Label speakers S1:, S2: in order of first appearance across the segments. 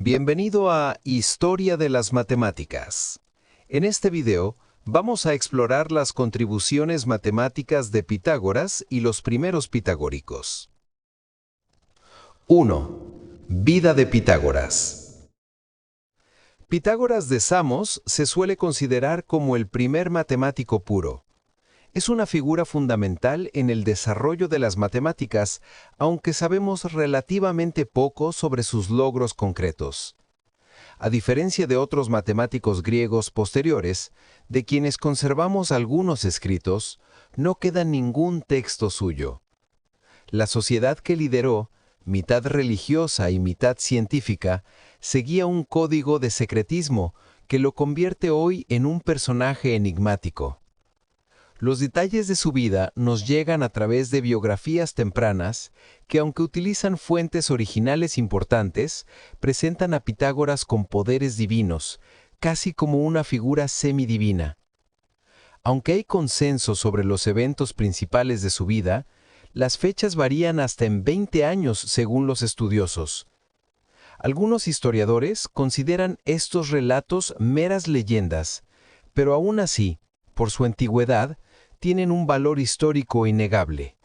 S1: Bienvenido a Historia de las Matemáticas. En este video vamos a explorar las contribuciones matemáticas de Pitágoras y los primeros pitagóricos. 1. Vida de Pitágoras. Pitágoras de Samos se suele considerar como el primer matemático puro. Es una figura fundamental en el desarrollo de las matemáticas, aunque sabemos relativamente poco sobre sus logros concretos. A diferencia de otros matemáticos griegos posteriores, de quienes conservamos algunos escritos, no queda ningún texto suyo. La sociedad que lideró, mitad religiosa y mitad científica, seguía un código de secretismo que lo convierte hoy en un personaje enigmático. Los detalles de su vida nos llegan a través de biografías tempranas que, aunque utilizan fuentes originales importantes, presentan a Pitágoras con poderes divinos, casi como una figura semidivina. Aunque hay consenso sobre los eventos principales de su vida, las fechas varían hasta en 20 años según los estudiosos. Algunos historiadores consideran estos relatos meras leyendas, pero aún así, por su antigüedad, tienen un valor histórico innegable.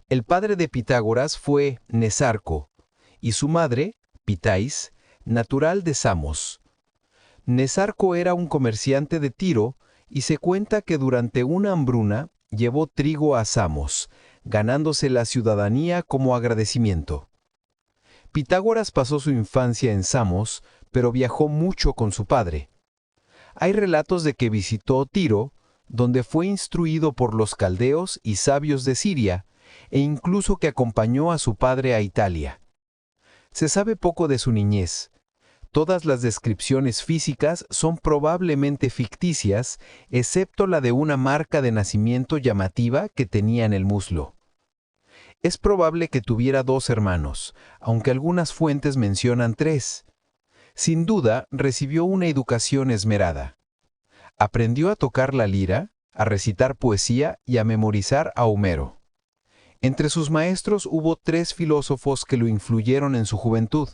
S1: El padre de Pitágoras fue Nesarco, y su madre, Pitais, natural de Samos. Nesarco era un comerciante de Tiro, y se cuenta que durante una hambruna llevó trigo a Samos, ganándose la ciudadanía como agradecimiento. Pitágoras pasó su infancia en Samos, pero viajó mucho con su padre. Hay relatos de que visitó Tiro, donde fue instruido por los caldeos y sabios de Siria, e incluso que acompañó a su padre a Italia. Se sabe poco de su niñez. Todas las descripciones físicas son probablemente ficticias, excepto la de una marca de nacimiento llamativa que tenía en el muslo. Es probable que tuviera 2 hermanos, aunque algunas fuentes mencionan 3. Sin duda, recibió una educación esmerada. Aprendió a tocar la lira, a recitar poesía y a memorizar a Homero. Entre sus maestros hubo 3 filósofos que lo influyeron en su juventud.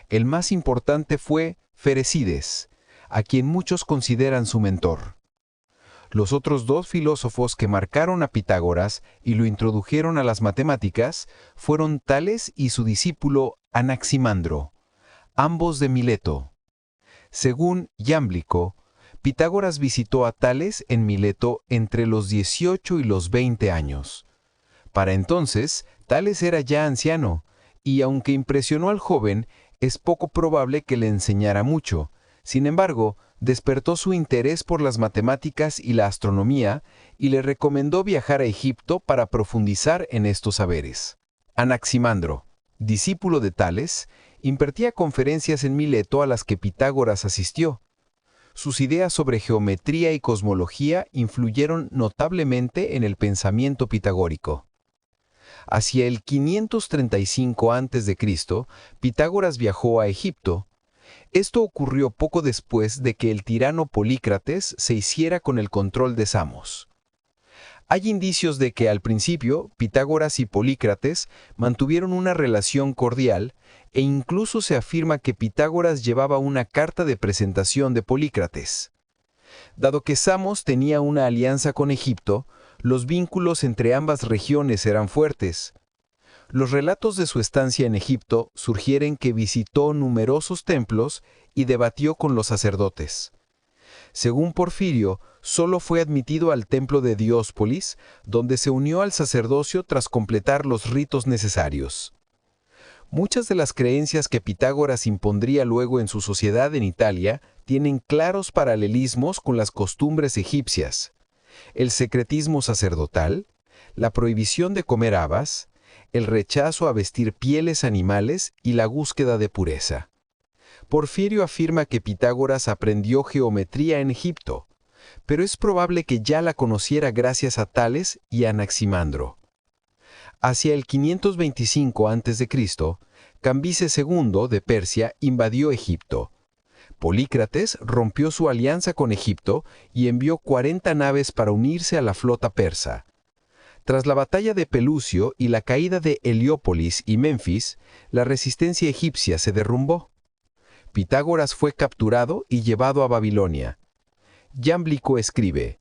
S1: El más importante fue Ferecides, a quien muchos consideran su mentor. Los otros 2 filósofos que marcaron a Pitágoras y lo introdujeron a las matemáticas fueron Tales y su discípulo Anaximandro, ambos de Mileto. Según Iámblico, Pitágoras visitó a Tales en Mileto entre los 18 y los 20 años. Para entonces, Tales era ya anciano, y aunque impresionó al joven, es poco probable que le enseñara mucho. Sin embargo, despertó su interés por las matemáticas y la astronomía, y le recomendó viajar a Egipto para profundizar en estos saberes. Anaximandro, discípulo de Tales, impartía conferencias en Mileto a las que Pitágoras asistió. Sus ideas sobre geometría y cosmología influyeron notablemente en el pensamiento pitagórico. Hacia el 535 a.C., Pitágoras viajó a Egipto. Esto ocurrió poco después de que el tirano Polícrates se hiciera con el control de Samos. Hay indicios de que al principio Pitágoras y Polícrates mantuvieron una relación cordial, e incluso se afirma que Pitágoras llevaba una carta de presentación de Polícrates. Dado que Samos tenía una alianza con Egipto, los vínculos entre ambas regiones eran fuertes. Los relatos de su estancia en Egipto sugieren que visitó numerosos templos y debatió con los sacerdotes. Según Porfirio, solo fue admitido al templo de Diospolis, donde se unió al sacerdocio tras completar los ritos necesarios. Muchas de las creencias que Pitágoras impondría luego en su sociedad en Italia tienen claros paralelismos con las costumbres egipcias. El secretismo sacerdotal, la prohibición de comer habas, el rechazo a vestir pieles animales y la búsqueda de pureza. Porfirio afirma que Pitágoras aprendió geometría en Egipto, pero es probable que ya la conociera gracias a Tales y a Anaximandro. Hacia el 525 a.C., Cambises II de Persia invadió Egipto. Polícrates rompió su alianza con Egipto y envió 40 naves para unirse a la flota persa. Tras la batalla de Pelucio y la caída de Heliópolis y Menfis, la resistencia egipcia se derrumbó. Pitágoras fue capturado y llevado a Babilonia. Jámblico escribe: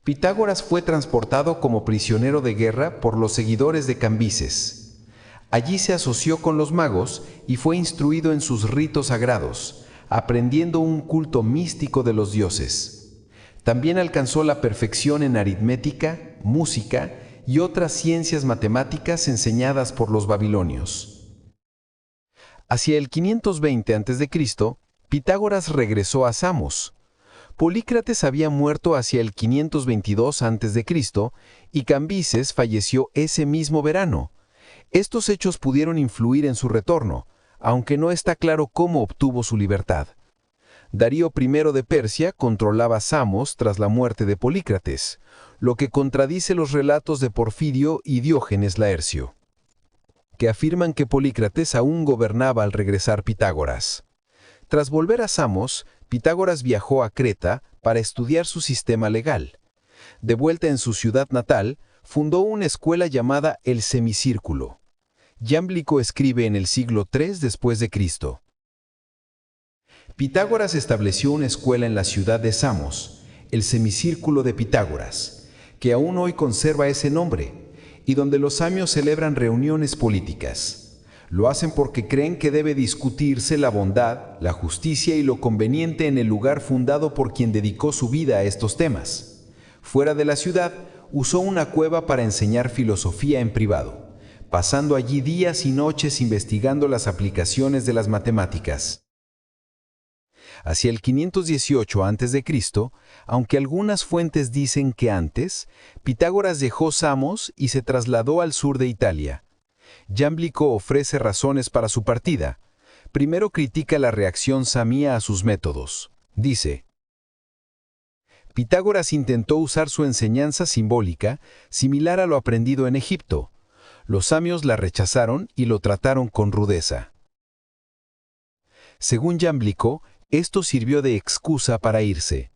S1: Pitágoras fue transportado como prisionero de guerra por los seguidores de Cambises. Allí se asoció con los magos y fue instruido en sus ritos sagrados, aprendiendo un culto místico de los dioses. También alcanzó la perfección en aritmética, música y otras ciencias matemáticas enseñadas por los babilonios. Hacia el 520 a.C., Pitágoras regresó a Samos. Polícrates había muerto hacia el 522 a.C. y Cambises falleció ese mismo verano. Estos hechos pudieron influir en su retorno, aunque no está claro cómo obtuvo su libertad. Darío I de Persia controlaba Samos tras la muerte de Polícrates, lo que contradice los relatos de Porfirio y Diógenes Laercio, que afirman que Polícrates aún gobernaba al regresar Pitágoras. Tras volver a Samos, Pitágoras viajó a Creta para estudiar su sistema legal. De vuelta en su ciudad natal, fundó una escuela llamada el Semicírculo. Jámblico escribe en el siglo III después de Cristo: Pitágoras estableció una escuela en la ciudad de Samos, el Semicírculo de Pitágoras, que aún hoy conserva ese nombre, y donde los samios celebran reuniones políticas. Lo hacen porque creen que debe discutirse la bondad, la justicia y lo conveniente en el lugar fundado por quien dedicó su vida a estos temas. Fuera de la ciudad, usó una cueva para enseñar filosofía en privado, pasando allí días y noches investigando las aplicaciones de las matemáticas. Hacia el 518 a.C., aunque algunas fuentes dicen que antes, Pitágoras dejó Samos y se trasladó al sur de Italia. Jámblico ofrece razones para su partida. Primero critica la reacción samía a sus métodos. Dice: Pitágoras intentó usar su enseñanza simbólica, similar a lo aprendido en Egipto. Los samios la rechazaron y lo trataron con rudeza. Según Jámblico, esto sirvió de excusa para irse.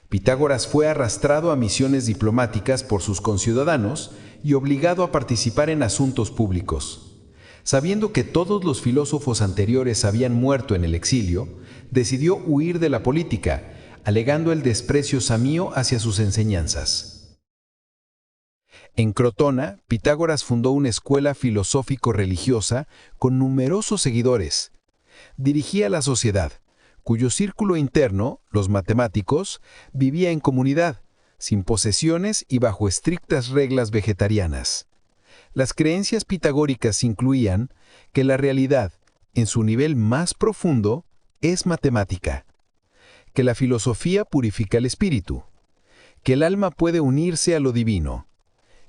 S1: Pitágoras fue arrastrado a misiones diplomáticas por sus conciudadanos y obligado a participar en asuntos públicos. Sabiendo que todos los filósofos anteriores habían muerto en el exilio, decidió huir de la política, alegando el desprecio samío hacia sus enseñanzas. En Crotona, Pitágoras fundó una escuela filosófico-religiosa con numerosos seguidores. Dirigía la sociedad, cuyo círculo interno, los matemáticos, vivía en comunidad, sin posesiones y bajo estrictas reglas vegetarianas. Las creencias pitagóricas incluían que la realidad, en su nivel más profundo, es matemática, que la filosofía purifica el espíritu, que el alma puede unirse a lo divino,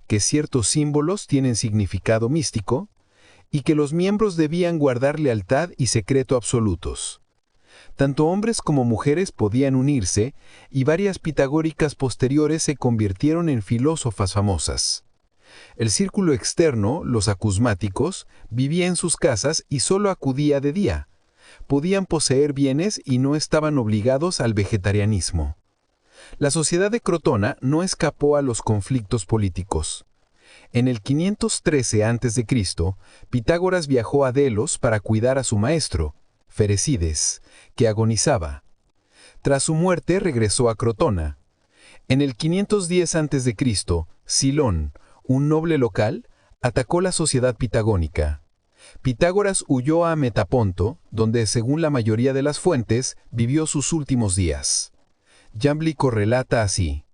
S1: que ciertos símbolos tienen significado místico y que los miembros debían guardar lealtad y secreto absolutos. Tanto hombres como mujeres podían unirse y varias pitagóricas posteriores se convirtieron en filósofas famosas. El círculo externo, los acusmáticos, vivía en sus casas y solo acudía de día. Podían poseer bienes y no estaban obligados al vegetarianismo. La sociedad de Crotona no escapó a los conflictos políticos. En el 513 a.C., Pitágoras viajó a Delos para cuidar a su maestro, Ferecides, que agonizaba. Tras su muerte regresó a Crotona. En el 510 a.C., Silón, un noble local, atacó la sociedad pitagónica. Pitágoras huyó a Metaponto, donde, según la mayoría de las fuentes, vivió sus últimos días. Jámblico relata así: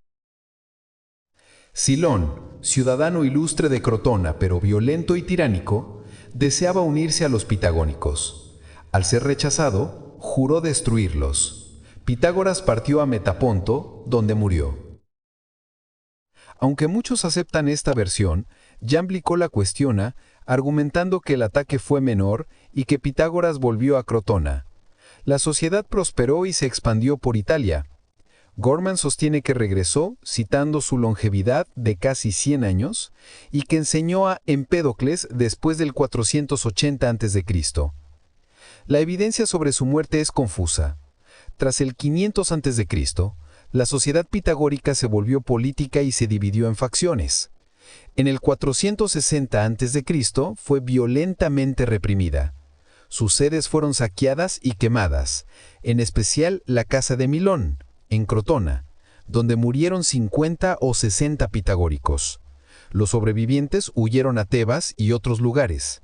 S1: Silón, ciudadano ilustre de Crotona, pero violento y tiránico, deseaba unirse a los pitagónicos. Al ser rechazado, juró destruirlos. Pitágoras partió a Metaponto, donde murió. Aunque muchos aceptan esta versión, Jámblico la cuestiona, argumentando que el ataque fue menor y que Pitágoras volvió a Crotona. La sociedad prosperó y se expandió por Italia. Gorman sostiene que regresó, citando su longevidad de casi 100 años, y que enseñó a Empédocles después del 480 a.C. La evidencia sobre su muerte es confusa. Tras el 500 a.C., la sociedad pitagórica se volvió política y se dividió en facciones. En el 460 a.C. fue violentamente reprimida. Sus sedes fueron saqueadas y quemadas, en especial la casa de Milón, en Crotona, donde murieron 50 o 60 pitagóricos. Los sobrevivientes huyeron a Tebas y otros lugares.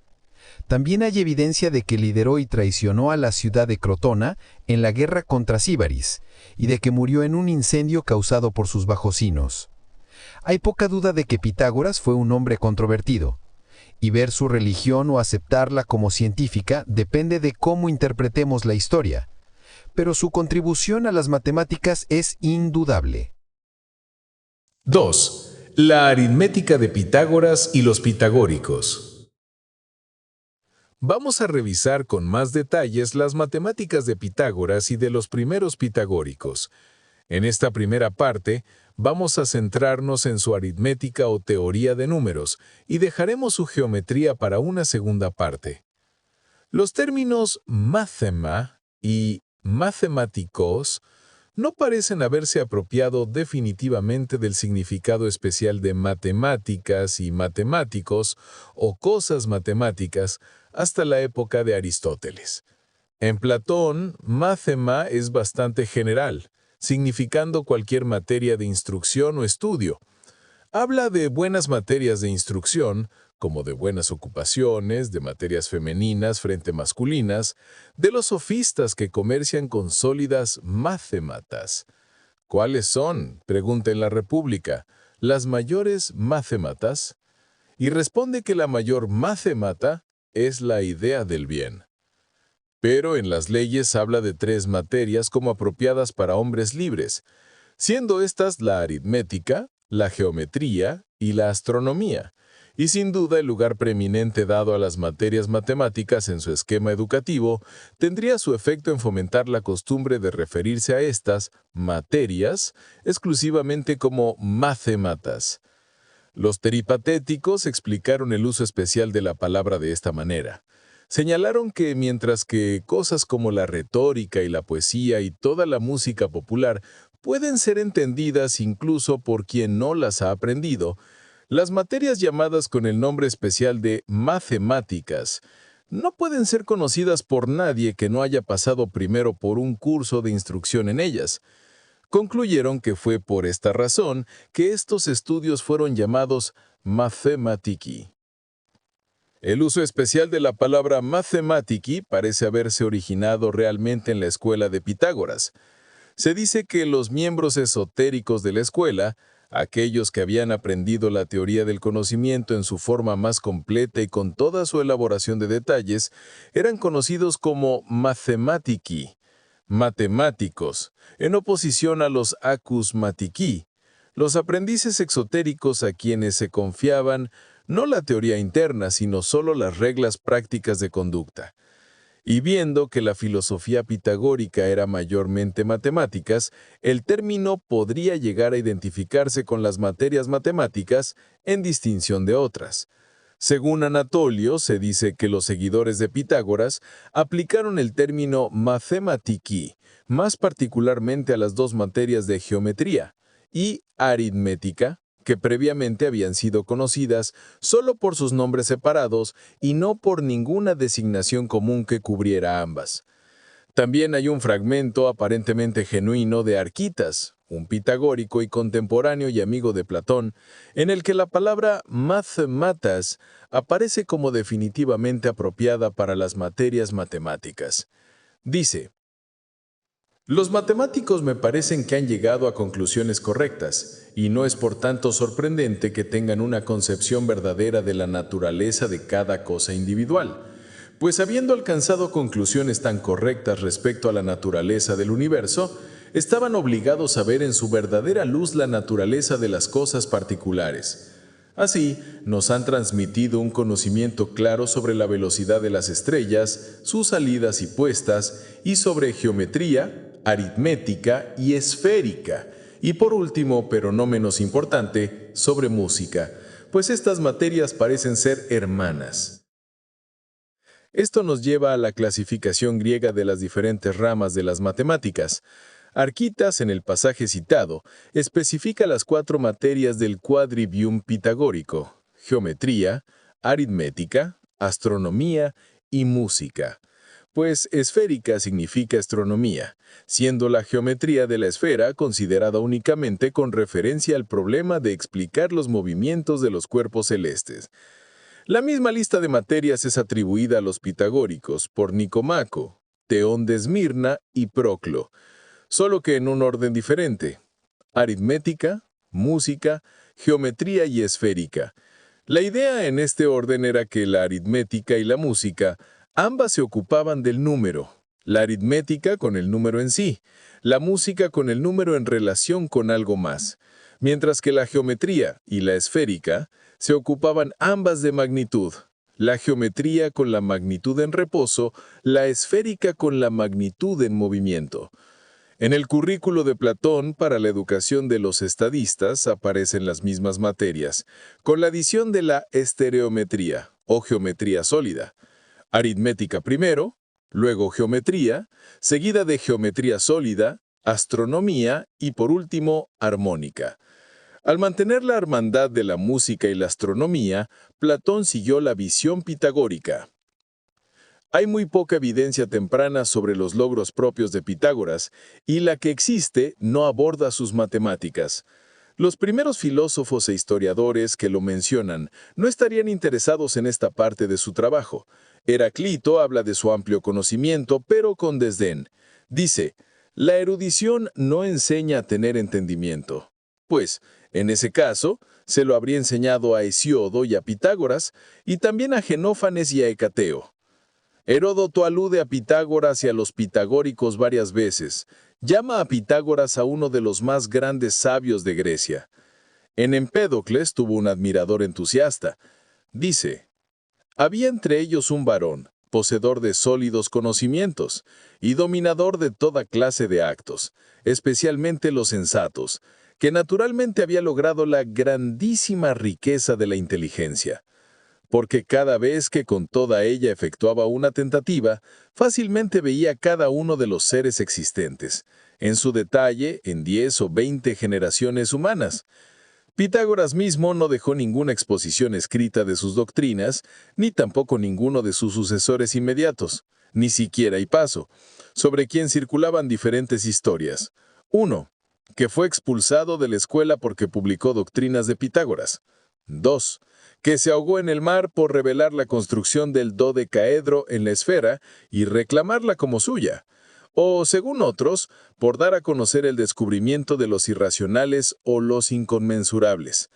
S1: También hay evidencia de que lideró y traicionó a la ciudad de Crotona en la guerra contra Síbaris, y de que murió en un incendio causado por sus bajocinos. Hay poca duda de que Pitágoras fue un hombre controvertido, y ver su religión o aceptarla como científica depende de cómo interpretemos la historia, pero su contribución a las matemáticas es indudable.
S2: 2. La aritmética de Pitágoras y los pitagóricos. Vamos a revisar con más detalles las matemáticas de Pitágoras y de los primeros pitagóricos. En esta primera parte, vamos a centrarnos en su aritmética o teoría de números y dejaremos su geometría para una segunda parte. Los términos mathema y mathematikos no parecen haberse apropiado definitivamente del significado especial de matemáticas y matemáticos o cosas matemáticas hasta la época de Aristóteles. En Platón, mathema es bastante general, significando cualquier materia de instrucción o estudio. Habla de buenas materias de instrucción, como de buenas ocupaciones, de materias femeninas frente masculinas, de los sofistas que comercian con sólidas mathematas. ¿Cuáles son?, pregunta en la República, las mayores mathematas. Y responde que la mayor mathemata es la idea del bien. Pero en las leyes habla de 3 materias como apropiadas para hombres libres, siendo estas la aritmética, la geometría y la astronomía, y sin duda el lugar preeminente dado a las materias matemáticas en su esquema educativo tendría su efecto en fomentar la costumbre de referirse a estas materias exclusivamente como mathematas. Los peripatéticos explicaron el uso especial de la palabra de esta manera. Señalaron que mientras que cosas como la retórica y la poesía y toda la música popular pueden ser entendidas incluso por quien no las ha aprendido, las materias llamadas con el nombre especial de matemáticas no pueden ser conocidas por nadie que no haya pasado primero por un curso de instrucción en ellas. Concluyeron que fue por esta razón que estos estudios fueron llamados mathematiki. El uso especial de la palabra mathematiki parece haberse originado realmente en la escuela de Pitágoras. Se dice que los miembros esotéricos de la escuela, aquellos que habían aprendido la teoría del conocimiento en su forma más completa y con toda su elaboración de detalles, eran conocidos como mathematiki, matemáticos, en oposición a los akusmatiki, los aprendices exotéricos a quienes se confiaban no la teoría interna, sino solo las reglas prácticas de conducta. Y viendo que la filosofía pitagórica era mayormente matemáticas, el término podría llegar a identificarse con las materias matemáticas en distinción de otras. Según Anatolio, se dice que los seguidores de Pitágoras aplicaron el término mathematiki, más particularmente a las 2 materias de geometría y aritmética, que previamente habían sido conocidas solo por sus nombres separados y no por ninguna designación común que cubriera ambas. También hay un fragmento aparentemente genuino de Arquitas, un pitagórico y contemporáneo y amigo de Platón, en el que la palabra mathematas aparece como definitivamente apropiada para las materias matemáticas. Dice: los matemáticos me parecen que han llegado a conclusiones correctas, y no es por tanto sorprendente que tengan una concepción verdadera de la naturaleza de cada cosa individual, pues habiendo alcanzado conclusiones tan correctas respecto a la naturaleza del universo, estaban obligados a ver en su verdadera luz la naturaleza de las cosas particulares. Así, nos han transmitido un conocimiento claro sobre la velocidad de las estrellas, sus salidas y puestas, y sobre geometría, aritmética y esférica, y por último, pero no menos importante, sobre música, pues estas materias parecen ser hermanas. Esto nos lleva a la clasificación griega de las diferentes ramas de las matemáticas. Arquitas, en el pasaje citado, especifica las 4 materias del quadrivium pitagórico: geometría, aritmética, astronomía y música. pues esférica significa astronomía, siendo la geometría de la esfera considerada únicamente con referencia al problema de explicar los movimientos de los cuerpos celestes. La misma lista de materias es atribuida a los pitagóricos por Nicomaco, Teón de Esmirna y Proclo, solo que en un orden diferente: aritmética, música, geometría y esférica. La idea en este orden era que la aritmética y la música ambas se ocupaban del número, la aritmética con el número en sí, la música con el número en relación con algo más, mientras que la geometría y la esférica se ocupaban ambas de magnitud, la geometría con la magnitud en reposo, la esférica con la magnitud en movimiento. En el currículo de Platón para la educación de los estadistas aparecen las mismas materias, con la adición de la estereometría o geometría sólida. Aritmética primero, luego geometría, seguida de geometría sólida, astronomía y por último armónica. Al mantener la hermandad de la música y la astronomía, Platón siguió la visión pitagórica. Hay muy poca evidencia temprana sobre los logros propios de Pitágoras, y la que existe no aborda sus matemáticas. Los primeros filósofos e historiadores que lo mencionan no estarían interesados en esta parte de su trabajo. Heraclito habla de su amplio conocimiento, pero con desdén. Dice: la erudición no enseña a tener entendimiento. Pues, en ese caso, se lo habría enseñado a Hesíodo y a Pitágoras, y también a Genófanes y a Hecateo. Heródoto alude a Pitágoras y a los pitagóricos varias veces. Llama a Pitágoras a uno de los más grandes sabios de Grecia. En Empédocles tuvo un admirador entusiasta. Dice: había entre ellos un varón, poseedor de sólidos conocimientos, y dominador de toda clase de actos, especialmente los sensatos, que naturalmente había logrado la grandísima riqueza de la inteligencia, porque cada vez que con toda ella efectuaba una tentativa, fácilmente veía cada uno de los seres existentes, en su detalle en 10 o 20 generaciones humanas. Pitágoras mismo no dejó ninguna exposición escrita de sus doctrinas, ni tampoco ninguno de sus sucesores inmediatos, ni siquiera Hipaso, sobre quien circulaban diferentes historias. 1. Que fue expulsado de la escuela porque publicó doctrinas de Pitágoras. 2. Que se ahogó en el mar por revelar la construcción del dodecaedro en la esfera y reclamarla como suya. O, según otros, por dar a conocer el descubrimiento de los irracionales o los inconmensurables.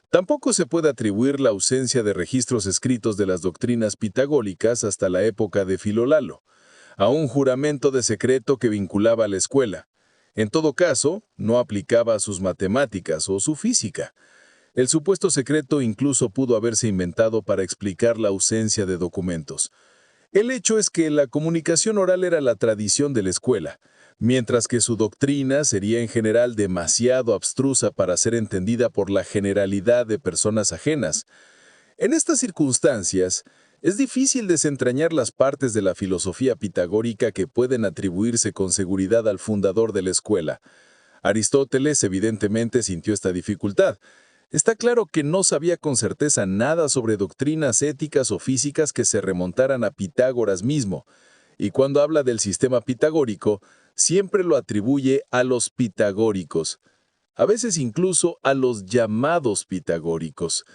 S2: Tampoco se puede atribuir la ausencia de registros escritos de las doctrinas pitagóricas hasta la época de Filolalo, a un juramento de secreto que vinculaba a la escuela. En todo caso, no aplicaba a sus matemáticas o su física. El supuesto secreto incluso pudo haberse inventado para explicar la ausencia de documentos. El hecho es que la comunicación oral era la tradición de la escuela, mientras que su doctrina sería en general demasiado abstrusa para ser entendida por la generalidad de personas ajenas. En estas circunstancias, es difícil desentrañar las partes de la filosofía pitagórica que pueden atribuirse con seguridad al fundador de la escuela. Aristóteles evidentemente sintió esta dificultad. Está claro que no sabía con certeza nada sobre doctrinas éticas o físicas que se remontaran a Pitágoras mismo, y cuando habla del sistema pitagórico, siempre lo atribuye a los pitagóricos, a veces incluso a los llamados pitagóricos.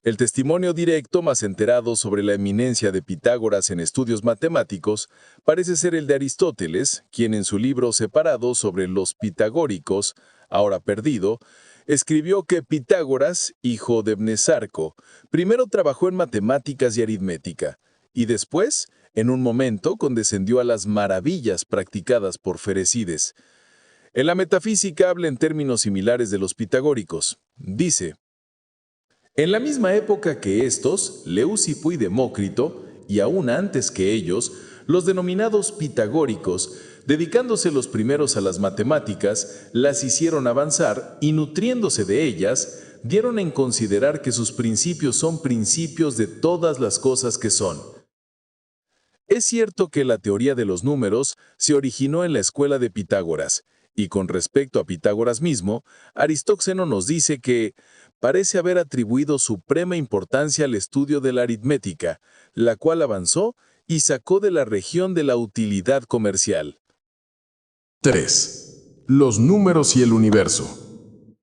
S2: El testimonio directo más enterado sobre la eminencia de Pitágoras en estudios matemáticos parece ser el de Aristóteles, quien en su libro separado sobre los pitagóricos, ahora perdido, escribió que Pitágoras, hijo de Mnesarco, primero trabajó en matemáticas y aritmética, y después, en un momento, condescendió a las maravillas practicadas por Ferecides. En la metafísica habla en términos similares de los pitagóricos. Dice: en la misma época que estos, Leucipo y Demócrito, y aún antes que ellos, los denominados pitagóricos, dedicándose los primeros a las matemáticas, las hicieron avanzar y nutriéndose de ellas, dieron en considerar que sus principios son principios de todas las cosas que son. Es cierto que la teoría de los números se originó en la escuela de Pitágoras, y con respecto a Pitágoras mismo, Aristóxeno nos dice que parece haber atribuido suprema importancia al estudio de la aritmética, la cual avanzó y sacó de la región de la utilidad comercial.
S3: 3. Los números y el universo.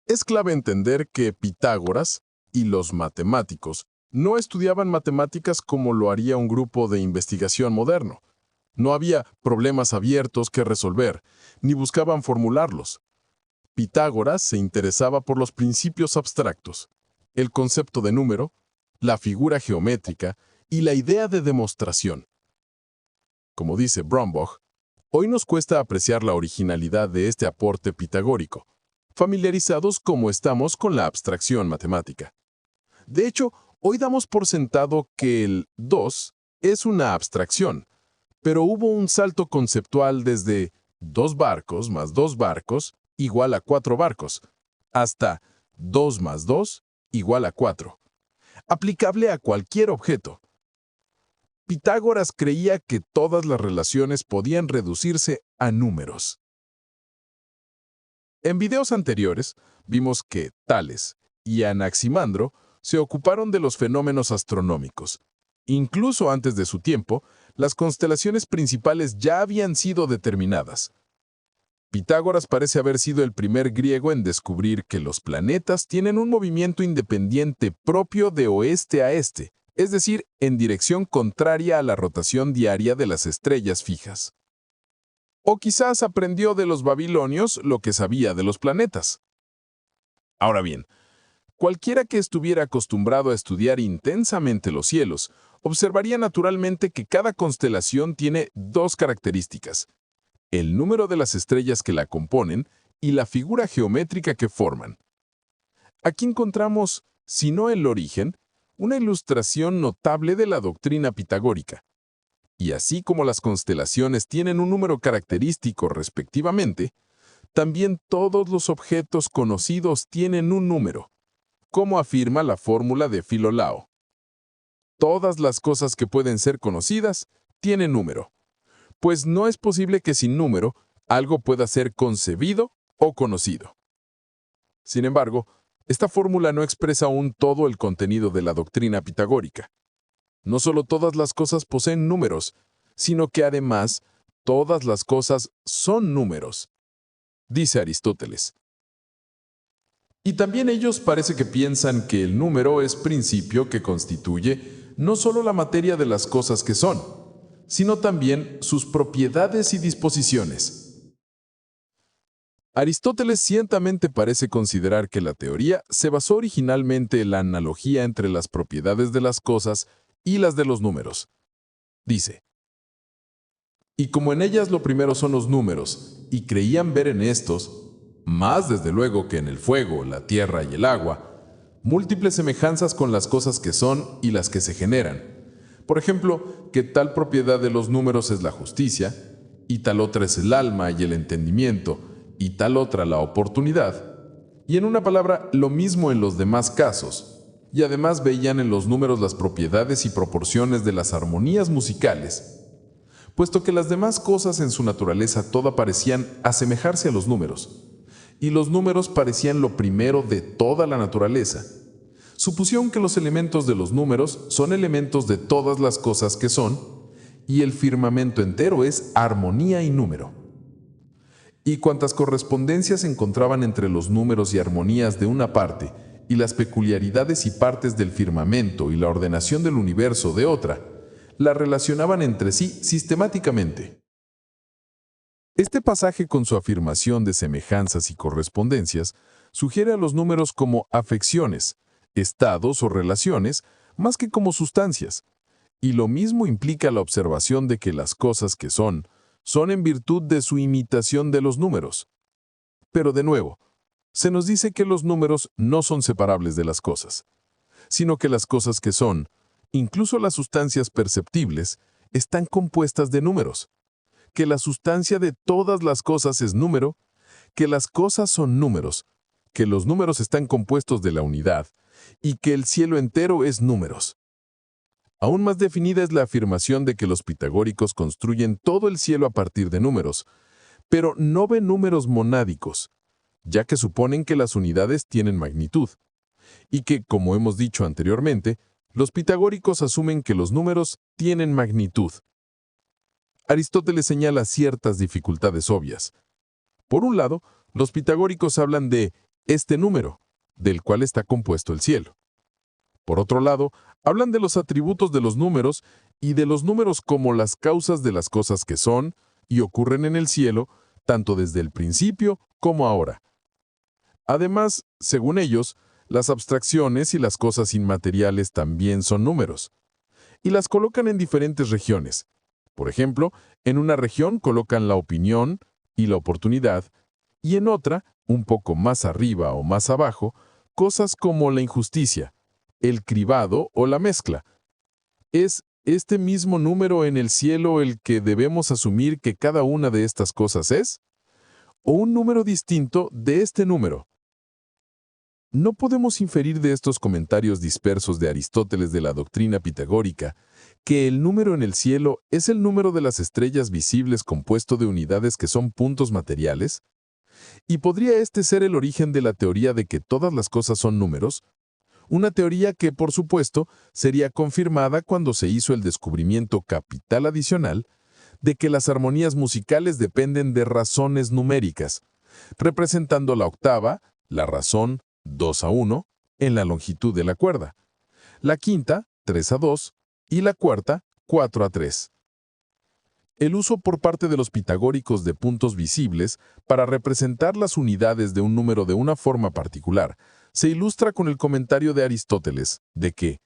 S3: Es clave entender que Pitágoras y los matemáticos no estudiaban matemáticas como lo haría un grupo de investigación moderno. No había problemas abiertos que resolver, ni buscaban formularlos. Pitágoras se interesaba por los principios abstractos, el concepto de número, la figura geométrica y la idea de demostración. Como dice Brombaugh, hoy nos cuesta apreciar la originalidad de este aporte pitagórico, familiarizados como estamos con la abstracción matemática. De hecho, hoy damos por sentado que el 2 es una abstracción, pero hubo un salto conceptual desde 2 barcos más 2 barcos igual a 4 barcos, hasta 2 más 2 igual a 4, aplicable a cualquier objeto. Pitágoras creía que todas las relaciones podían reducirse a números. En videos anteriores, vimos que Tales y Anaximandro se ocuparon de los fenómenos astronómicos. Incluso antes de su tiempo, las constelaciones principales ya habían sido determinadas. Pitágoras parece haber sido el primer griego en descubrir que los planetas tienen un movimiento independiente propio de oeste a este, es decir, en dirección contraria a la rotación diaria de las estrellas fijas. O quizás aprendió de los babilonios lo que sabía de los planetas. Ahora bien, cualquiera que estuviera acostumbrado a estudiar intensamente los cielos, observaría naturalmente que cada constelación tiene 2 características: el número de las estrellas que la componen y la figura geométrica que forman. Aquí encontramos, si no el origen, una ilustración notable de la doctrina pitagórica. Y así como las constelaciones tienen un número característico respectivamente, también todos los objetos conocidos tienen un número, como afirma la fórmula de Filolao. Todas las cosas que pueden ser conocidas tienen número, pues no es posible que sin número algo pueda ser concebido o conocido. Sin embargo, esta fórmula no expresa aún todo el contenido de la doctrina pitagórica. No solo todas las cosas poseen números, sino que además todas las cosas son números, dice Aristóteles. Y también ellos parece que piensan que el número es principio que constituye no solo la materia de las cosas que son, sino también sus propiedades y disposiciones. Aristóteles ciertamente parece considerar que la teoría se basó originalmente en la analogía entre las propiedades de las cosas y las de los números. Dice: y como en ellas lo primero son los números, y creían ver en estos, más desde luego que en el fuego, la tierra y el agua, múltiples semejanzas con las cosas que son y las que se generan. Por ejemplo, que tal propiedad de los números es la justicia, y tal otra es el alma y el entendimiento, y tal otra la oportunidad. Y en una palabra, lo mismo en los demás casos. Y además veían en los números las propiedades y proporciones de las armonías musicales, puesto que las demás cosas en su naturaleza toda parecían asemejarse a los números, y los números parecían lo primero de toda la naturaleza. Supusieron que los elementos de los números son elementos de todas las cosas que son, y el firmamento entero es armonía y número. Y cuantas correspondencias se encontraban entre los números y armonías de una parte, y las peculiaridades y partes del firmamento y la ordenación del universo de otra, la relacionaban entre sí sistemáticamente. Este pasaje, con su afirmación de semejanzas y correspondencias, sugiere a los números como afecciones, estados o relaciones, más que como sustancias, y lo mismo implica la observación de que las cosas que son en virtud de su imitación de los números. Pero de nuevo, se nos dice que los números no son separables de las cosas, sino que las cosas que son, incluso las sustancias perceptibles, están compuestas de números, que la sustancia de todas las cosas es número, que las cosas son números, que los números están compuestos de la unidad y que el cielo entero es números. Aún más definida es la afirmación de que los pitagóricos construyen todo el cielo a partir de números, pero no ven números monádicos, ya que suponen que las unidades tienen magnitud, y que, como hemos dicho anteriormente, Los pitagóricos asumen que los números tienen magnitud. Aristóteles señala ciertas dificultades obvias. Por un lado, los pitagóricos hablan de este número, del cual está compuesto el cielo. Por otro lado, hablan de los atributos de los números y de los números como las causas de las cosas que son y ocurren en el cielo, tanto desde el principio como ahora. Además, según ellos, las abstracciones y las cosas inmateriales también son números, y las colocan en diferentes regiones. Por ejemplo, en una región colocan la opinión y la oportunidad, y en otra, un poco más arriba o más abajo, cosas como la injusticia, el cribado o la mezcla. ¿Es este mismo número en el cielo el que debemos asumir que cada una de estas cosas es? ¿O un número distinto de este número? No podemos inferir de estos comentarios dispersos de Aristóteles de la doctrina pitagórica que el número en el cielo es el número de las estrellas visibles compuesto de unidades que son puntos materiales. ¿Y podría este ser el origen de la teoría de que todas las cosas son números? Una teoría que, por supuesto, sería confirmada cuando se hizo el descubrimiento capital adicional de que las armonías musicales dependen de razones numéricas, representando la octava, la razón 2-1, en la longitud de la cuerda, la quinta 3-2 y la cuarta 4-3. El uso por parte de los pitagóricos de puntos visibles para representar las unidades de un número de una forma particular se ilustra con el comentario de Aristóteles de que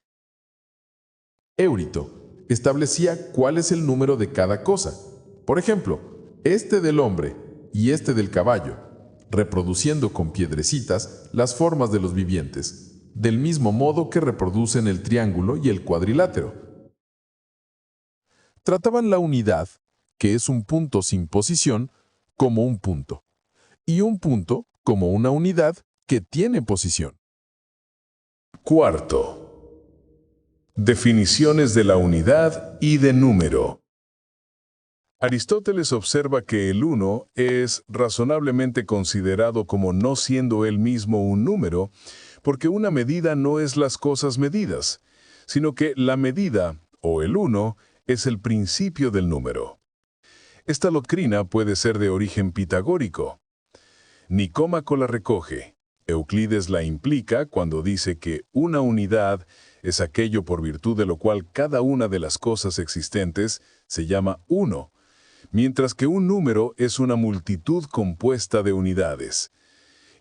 S3: Éurito establecía cuál es el número de cada cosa. Por ejemplo, este del hombre y este del caballo, reproduciendo con piedrecitas las formas de los vivientes, del mismo modo que reproducen el triángulo y el cuadrilátero. Trataban la unidad, que es un punto sin posición, como un punto, y un punto como una unidad que tiene posición.
S2: Cuarto. Definiciones de la unidad y de número. Aristóteles observa que el 1 es razonablemente considerado como no siendo él mismo un número, porque una medida no es las cosas medidas, sino que la medida, o el 1, es el principio del número. Esta doctrina puede ser de origen pitagórico. Nicómaco la recoge. Euclides la implica cuando dice que una unidad es aquello por virtud de lo cual cada una de las cosas existentes se llama uno, mientras que un número es una multitud compuesta de unidades.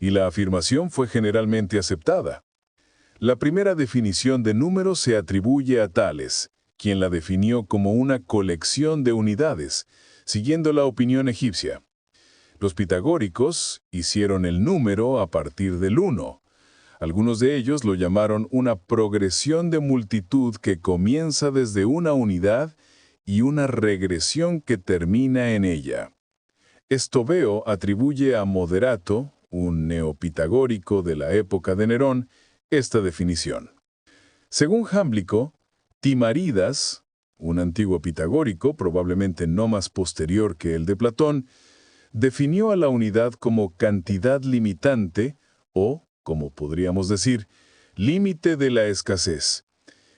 S2: Y la afirmación fue generalmente aceptada. La primera definición de número se atribuye a Tales, quien la definió como una colección de unidades, siguiendo la opinión egipcia. Los pitagóricos hicieron el número a partir del 1. Algunos de ellos lo llamaron una progresión de multitud que comienza desde una unidad y una regresión que termina en ella. Estobeo atribuye a Moderato, un neopitagórico de la época de Nerón, esta definición. Según Jámblico, Timaridas, un antiguo pitagórico, probablemente no más posterior que el de Platón, definió a la unidad como cantidad limitante o, como podríamos decir, límite de la escasez,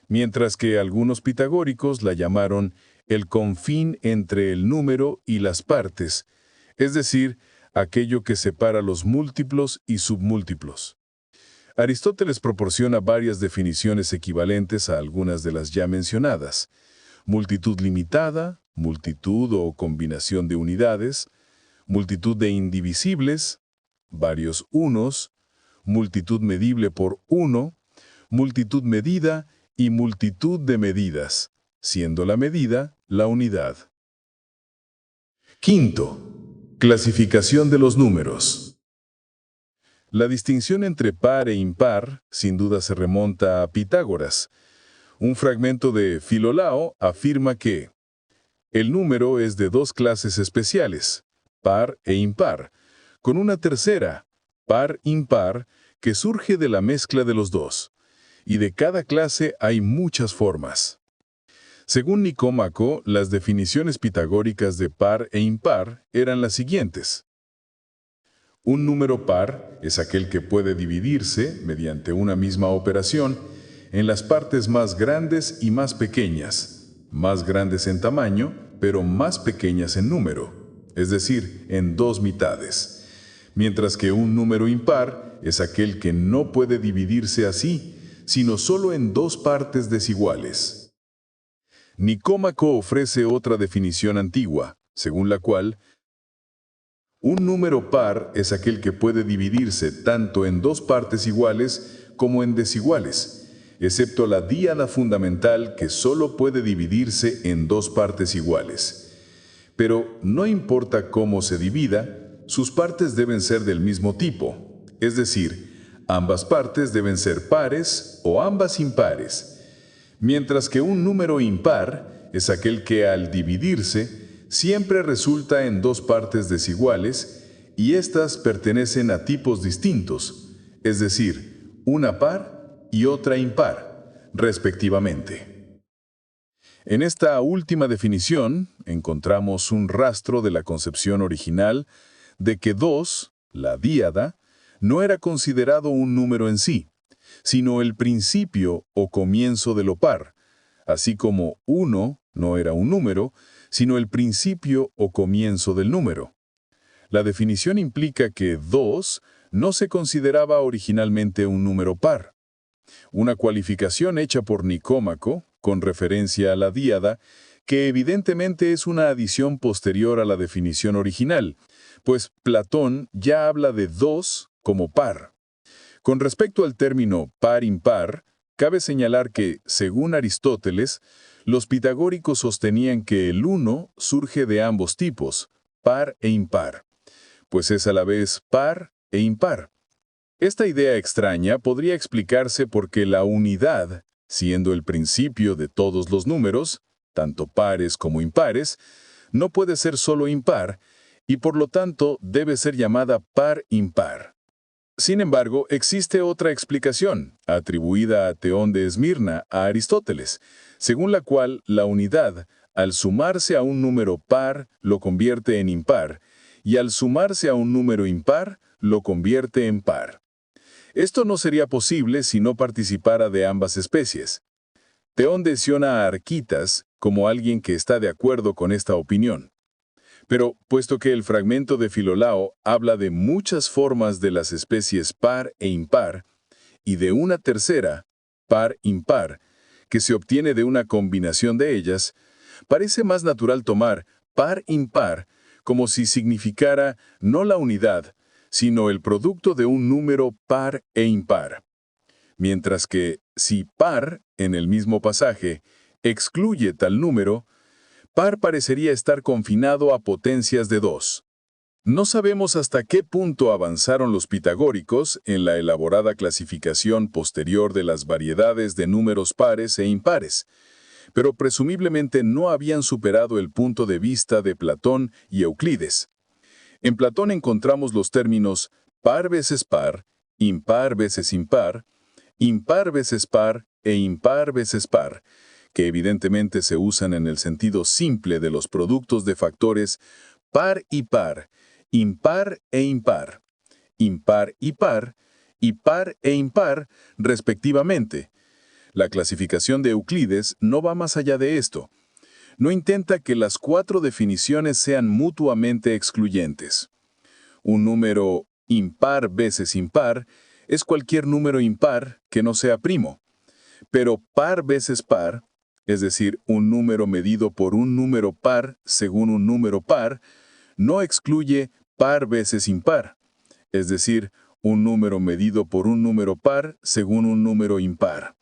S2: mientras que algunos pitagóricos la llamaron el confín entre el número y las partes, es decir, aquello que separa los múltiplos y submúltiplos. Aristóteles proporciona varias definiciones equivalentes a algunas de las ya mencionadas: multitud limitada, multitud o combinación de unidades, multitud de indivisibles, varios unos, multitud medible por uno, multitud medida y multitud de medidas, siendo la medida la unidad. Quinto, clasificación de los números. La distinción entre par e impar sin duda se remonta a Pitágoras. Un fragmento de Filolao afirma que el número es de dos clases especiales, par e impar, con una tercera, par-impar, que surge de la mezcla de los dos, y de cada clase hay muchas formas. Según Nicómaco, las definiciones pitagóricas de par e impar eran las siguientes. Un número par es aquel que puede dividirse, mediante una misma operación, en las partes más grandes y más pequeñas, más grandes en tamaño, pero más pequeñas en número, es decir, en dos mitades. Mientras que un número impar es aquel que no puede dividirse así, sino solo en dos partes desiguales. Nicómaco ofrece otra definición antigua, según la cual un número par es aquel que puede dividirse tanto en dos partes iguales como en desiguales, excepto la díada fundamental que solo puede dividirse en dos partes iguales. Pero no importa cómo se divida, sus partes deben ser del mismo tipo, es decir, ambas partes deben ser pares o ambas impares, mientras que un número impar es aquel que al dividirse siempre resulta en dos partes desiguales y éstas pertenecen a tipos distintos, es decir, una par y otra impar, respectivamente. En esta última definición encontramos un rastro de la concepción original de que 2, la díada, no era considerado un número en sí, sino el principio o comienzo de lo par, así como 1 no era un número, sino el principio o comienzo del número. La definición implica que 2 no se consideraba originalmente un número par. Una cualificación hecha por Nicómaco, con referencia a la díada, que evidentemente es una adición posterior a la definición original, pues Platón ya habla de 2 como par. Con respecto al término par-impar, cabe señalar que, según Aristóteles, los pitagóricos sostenían que el 1 surge de ambos tipos, par e impar, pues es a la vez par e impar. Esta idea extraña podría explicarse porque la unidad, siendo el principio de todos los números, tanto pares como impares, no puede ser solo impar y por lo tanto debe ser llamada par-impar. Sin embargo, existe otra explicación, atribuida a Teón de Esmirna, a Aristóteles, según la cual la unidad, al sumarse a un número par, lo convierte en impar, y al sumarse a un número impar, lo convierte en par. Esto no sería posible si no participara de ambas especies. Teón menciona a Arquitas como alguien que está de acuerdo con esta opinión. Pero, puesto que el fragmento de Filolao habla de muchas formas de las especies par e impar, y de una tercera, par-impar, que se obtiene de una combinación de ellas, parece más natural tomar par-impar como si significara no la unidad, sino el producto de un número par e impar. Mientras que, si par, en el mismo pasaje, excluye tal número, par parecería estar confinado a potencias de 2. No sabemos hasta qué punto avanzaron los pitagóricos en la elaborada clasificación posterior de las variedades de números pares e impares, pero presumiblemente no habían superado el punto de vista de Platón y Euclides. En Platón encontramos los términos par veces par, impar veces impar veces par e impar veces par, que evidentemente se usan en el sentido simple de los productos de factores par y par, impar e impar y par e impar, respectivamente. La clasificación de Euclides no va más allá de esto. No intenta que las 4 definiciones sean mutuamente excluyentes. Un número impar veces impar es cualquier número impar que no sea primo, pero par veces par, es decir, un número medido por un número par según un número par, no excluye par veces impar, es decir, un número medido por un número par según un número impar.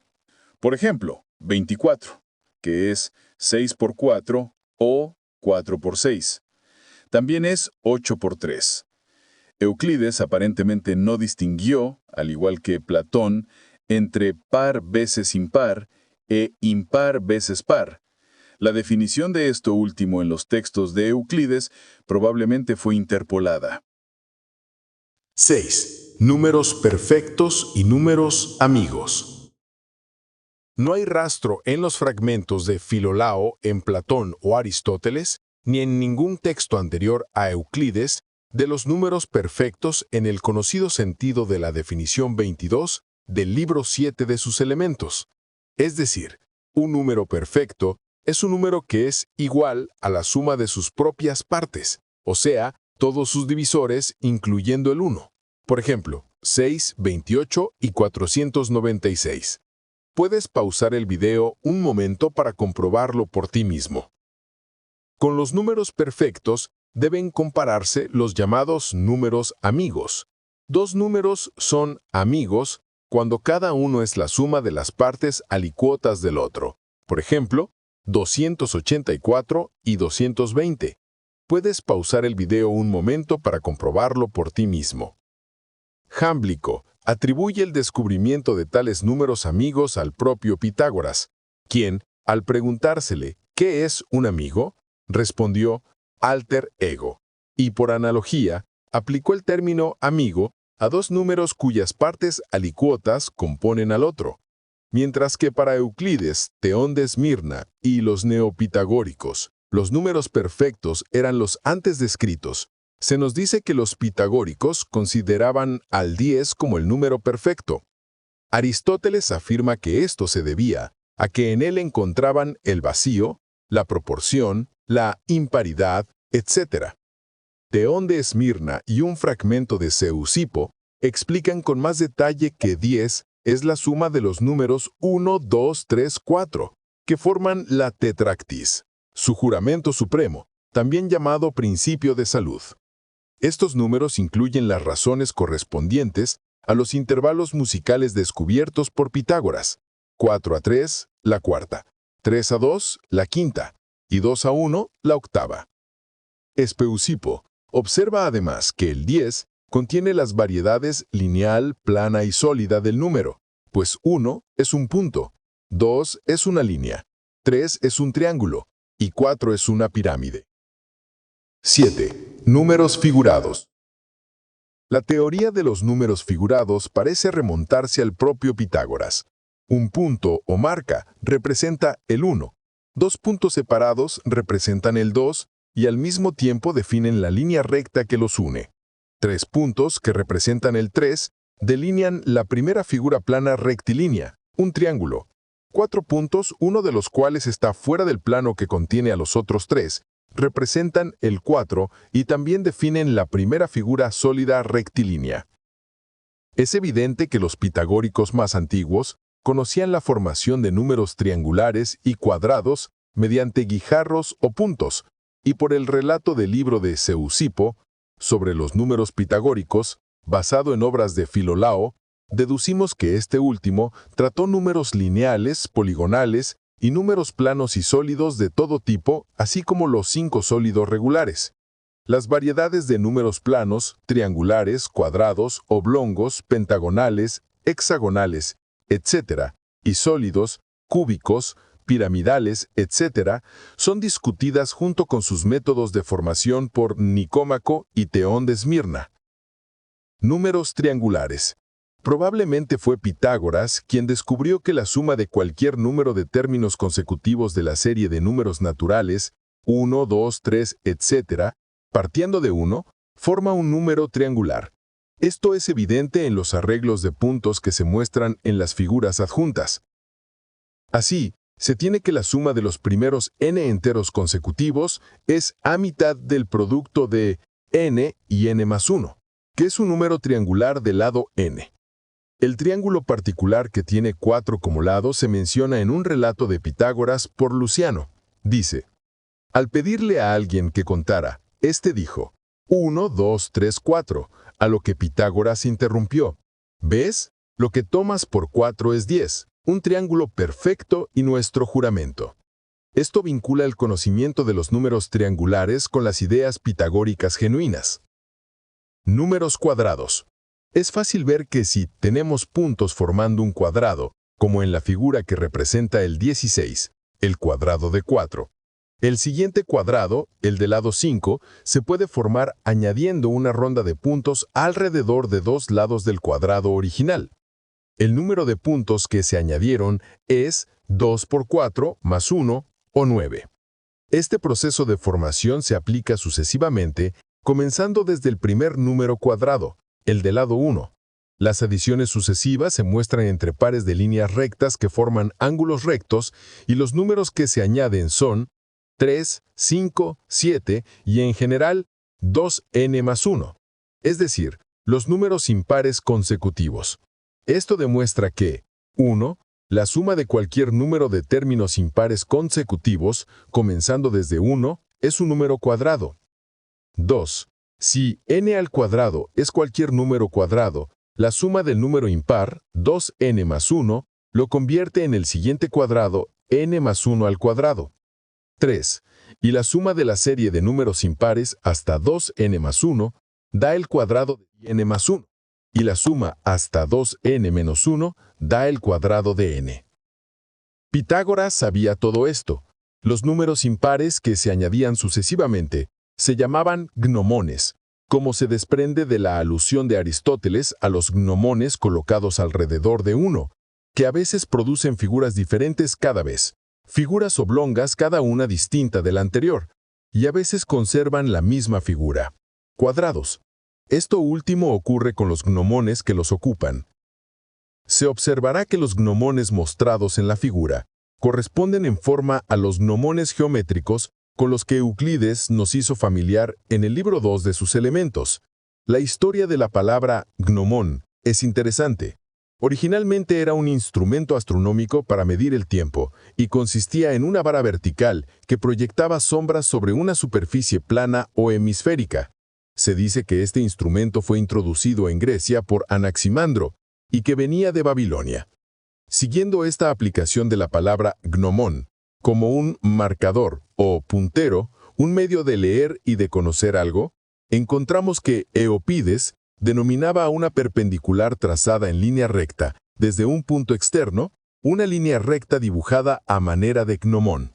S2: Por ejemplo, 24, que es 6 por 4 o 4 por 6. También es 8 por 3. Euclides aparentemente no distinguió, al igual que Platón, entre par veces impar e impar veces par. La definición de esto último en los textos de Euclides probablemente fue interpolada.
S4: 6. Números perfectos y números amigos. No hay rastro en los fragmentos de Filolao, en Platón o Aristóteles, ni en ningún texto anterior a Euclides, de los números perfectos en el conocido sentido de la definición 22 del libro 7 de sus elementos. Es decir, un número perfecto es un número que es igual a la suma de sus propias partes, o sea, todos sus divisores, incluyendo el 1. Por ejemplo, 6, 28 y 496. Puedes pausar el video un momento para comprobarlo por ti mismo. Con los números perfectos deben compararse los llamados números amigos. Dos números son amigos cuando cada uno es la suma de las partes alícuotas del otro. Por ejemplo, 284 y 220. Puedes pausar el video un momento para comprobarlo por ti mismo. Jámblico atribuye el descubrimiento de tales números amigos al propio Pitágoras, quien, al preguntársele ¿qué es un amigo?, respondió alter ego, y por analogía, aplicó el término amigo a dos números cuyas partes alícuotas componen al otro, mientras que para Euclides, Teón de Esmirna y los neopitagóricos, los números perfectos eran los antes descritos. Se nos dice que los pitagóricos consideraban al 10 como el número perfecto. Aristóteles afirma que esto se debía a que en él encontraban el vacío, la proporción, la imparidad, etc. Teón de Esmirna y un fragmento de Zeusipo explican con más detalle que 10 es la suma de los números 1, 2, 3, 4, que forman la tetractis, su juramento supremo, también llamado principio de salud. Estos números incluyen las razones correspondientes a los intervalos musicales descubiertos por Pitágoras: 4 a 3, la cuarta, 3 a 2, la quinta, y 2 a 1, la octava. Espeusipo observa además que el 10 contiene las variedades lineal, plana y sólida del número, pues 1 es un punto, 2 es una línea, 3 es un triángulo y 4 es una pirámide. 7. Números figurados. La teoría de los números figurados parece remontarse al propio Pitágoras. Un punto o marca representa el 1, dos puntos separados representan el 2 y al mismo tiempo definen la línea recta que los une. Tres puntos, que representan el 3, delinean la primera figura plana rectilínea, un triángulo. 4 puntos, uno de los cuales está fuera del plano que contiene a los otros 3, representan el 4 y también definen la primera figura sólida rectilínea. Es evidente que los pitagóricos más antiguos conocían la formación de números triangulares y cuadrados mediante guijarros o puntos, y por el relato del libro de Zeusipo sobre los números pitagóricos, basado en obras de Filolao, deducimos que este último trató números lineales, poligonales y números planos y sólidos de todo tipo, así como los 5 sólidos regulares. Las variedades de números planos, triangulares, cuadrados, oblongos, pentagonales, hexagonales, etc., y sólidos, cúbicos, piramidales, etc., son discutidas junto con sus métodos de formación por Nicómaco y Teón de Esmirna. Números triangulares. Probablemente fue Pitágoras quien descubrió que la suma de cualquier número de términos consecutivos de la serie de números naturales, 1, 2, 3, etc., partiendo de 1, forma un número triangular. Esto es evidente en los arreglos de puntos que se muestran en las figuras adjuntas. Así, se tiene que la suma de los primeros n enteros consecutivos es a mitad del producto de n y n más 1, que es un número triangular del lado n. El triángulo particular que tiene 4 como lado se menciona en un relato de Pitágoras por Luciano. Dice: al pedirle a alguien que contara, este dijo, 1, 2, 3, 4, a lo que Pitágoras interrumpió: ¿ves? Lo que tomas por 4 es 10, un triángulo perfecto y nuestro juramento. Esto vincula el conocimiento de los números triangulares con las ideas pitagóricas genuinas. Números cuadrados. Es fácil ver que si tenemos puntos formando un cuadrado, como en la figura que representa el 16, el cuadrado de 4, el siguiente cuadrado, el del lado 5, se puede formar añadiendo una ronda de puntos alrededor de dos lados del cuadrado original. El número de puntos que se añadieron es 2 por 4 más 1 o 9. Este proceso de formación se aplica sucesivamente, comenzando desde el primer número cuadrado, el del lado 1. Las adiciones sucesivas se muestran entre pares de líneas rectas que forman ángulos rectos y los números que se añaden son 3, 5, 7 y en general 2n más 1, es decir, los números impares consecutivos. Esto demuestra que 1. La suma de cualquier número de términos impares consecutivos, comenzando desde 1, es un número cuadrado. 2. Si n al cuadrado es cualquier número cuadrado, la suma del número impar, 2n más 1, lo convierte en el siguiente cuadrado, n más 1 al cuadrado. 3. Y la suma de la serie de números impares hasta 2n más 1 da el cuadrado de n más 1. Y la suma hasta 2n menos 1 da el cuadrado de n. Pitágoras sabía todo esto. Los números impares que se añadían sucesivamente se llamaban gnomones, como se desprende de la alusión de Aristóteles a los gnomones colocados alrededor de 1, que a veces producen figuras diferentes cada vez, figuras oblongas cada una distinta de la anterior, y a veces conservan la misma figura, cuadrados. Esto último ocurre con los gnomones que los ocupan. Se observará que los gnomones mostrados en la figura corresponden en forma a los gnomones geométricos con los que Euclides nos hizo familiar en el libro 2 de sus elementos. La historia de la palabra gnomón es interesante. Originalmente era un instrumento astronómico para medir el tiempo y consistía en una vara vertical que proyectaba sombras sobre una superficie plana o hemisférica. Se dice que este instrumento fue introducido en Grecia por Anaximandro y que venía de Babilonia. Siguiendo esta aplicación de la palabra gnomón como un marcador o puntero, un medio de leer y de conocer algo, encontramos que Eopides denominaba a una perpendicular trazada en línea recta desde un punto externo, una línea recta dibujada a manera de gnomón.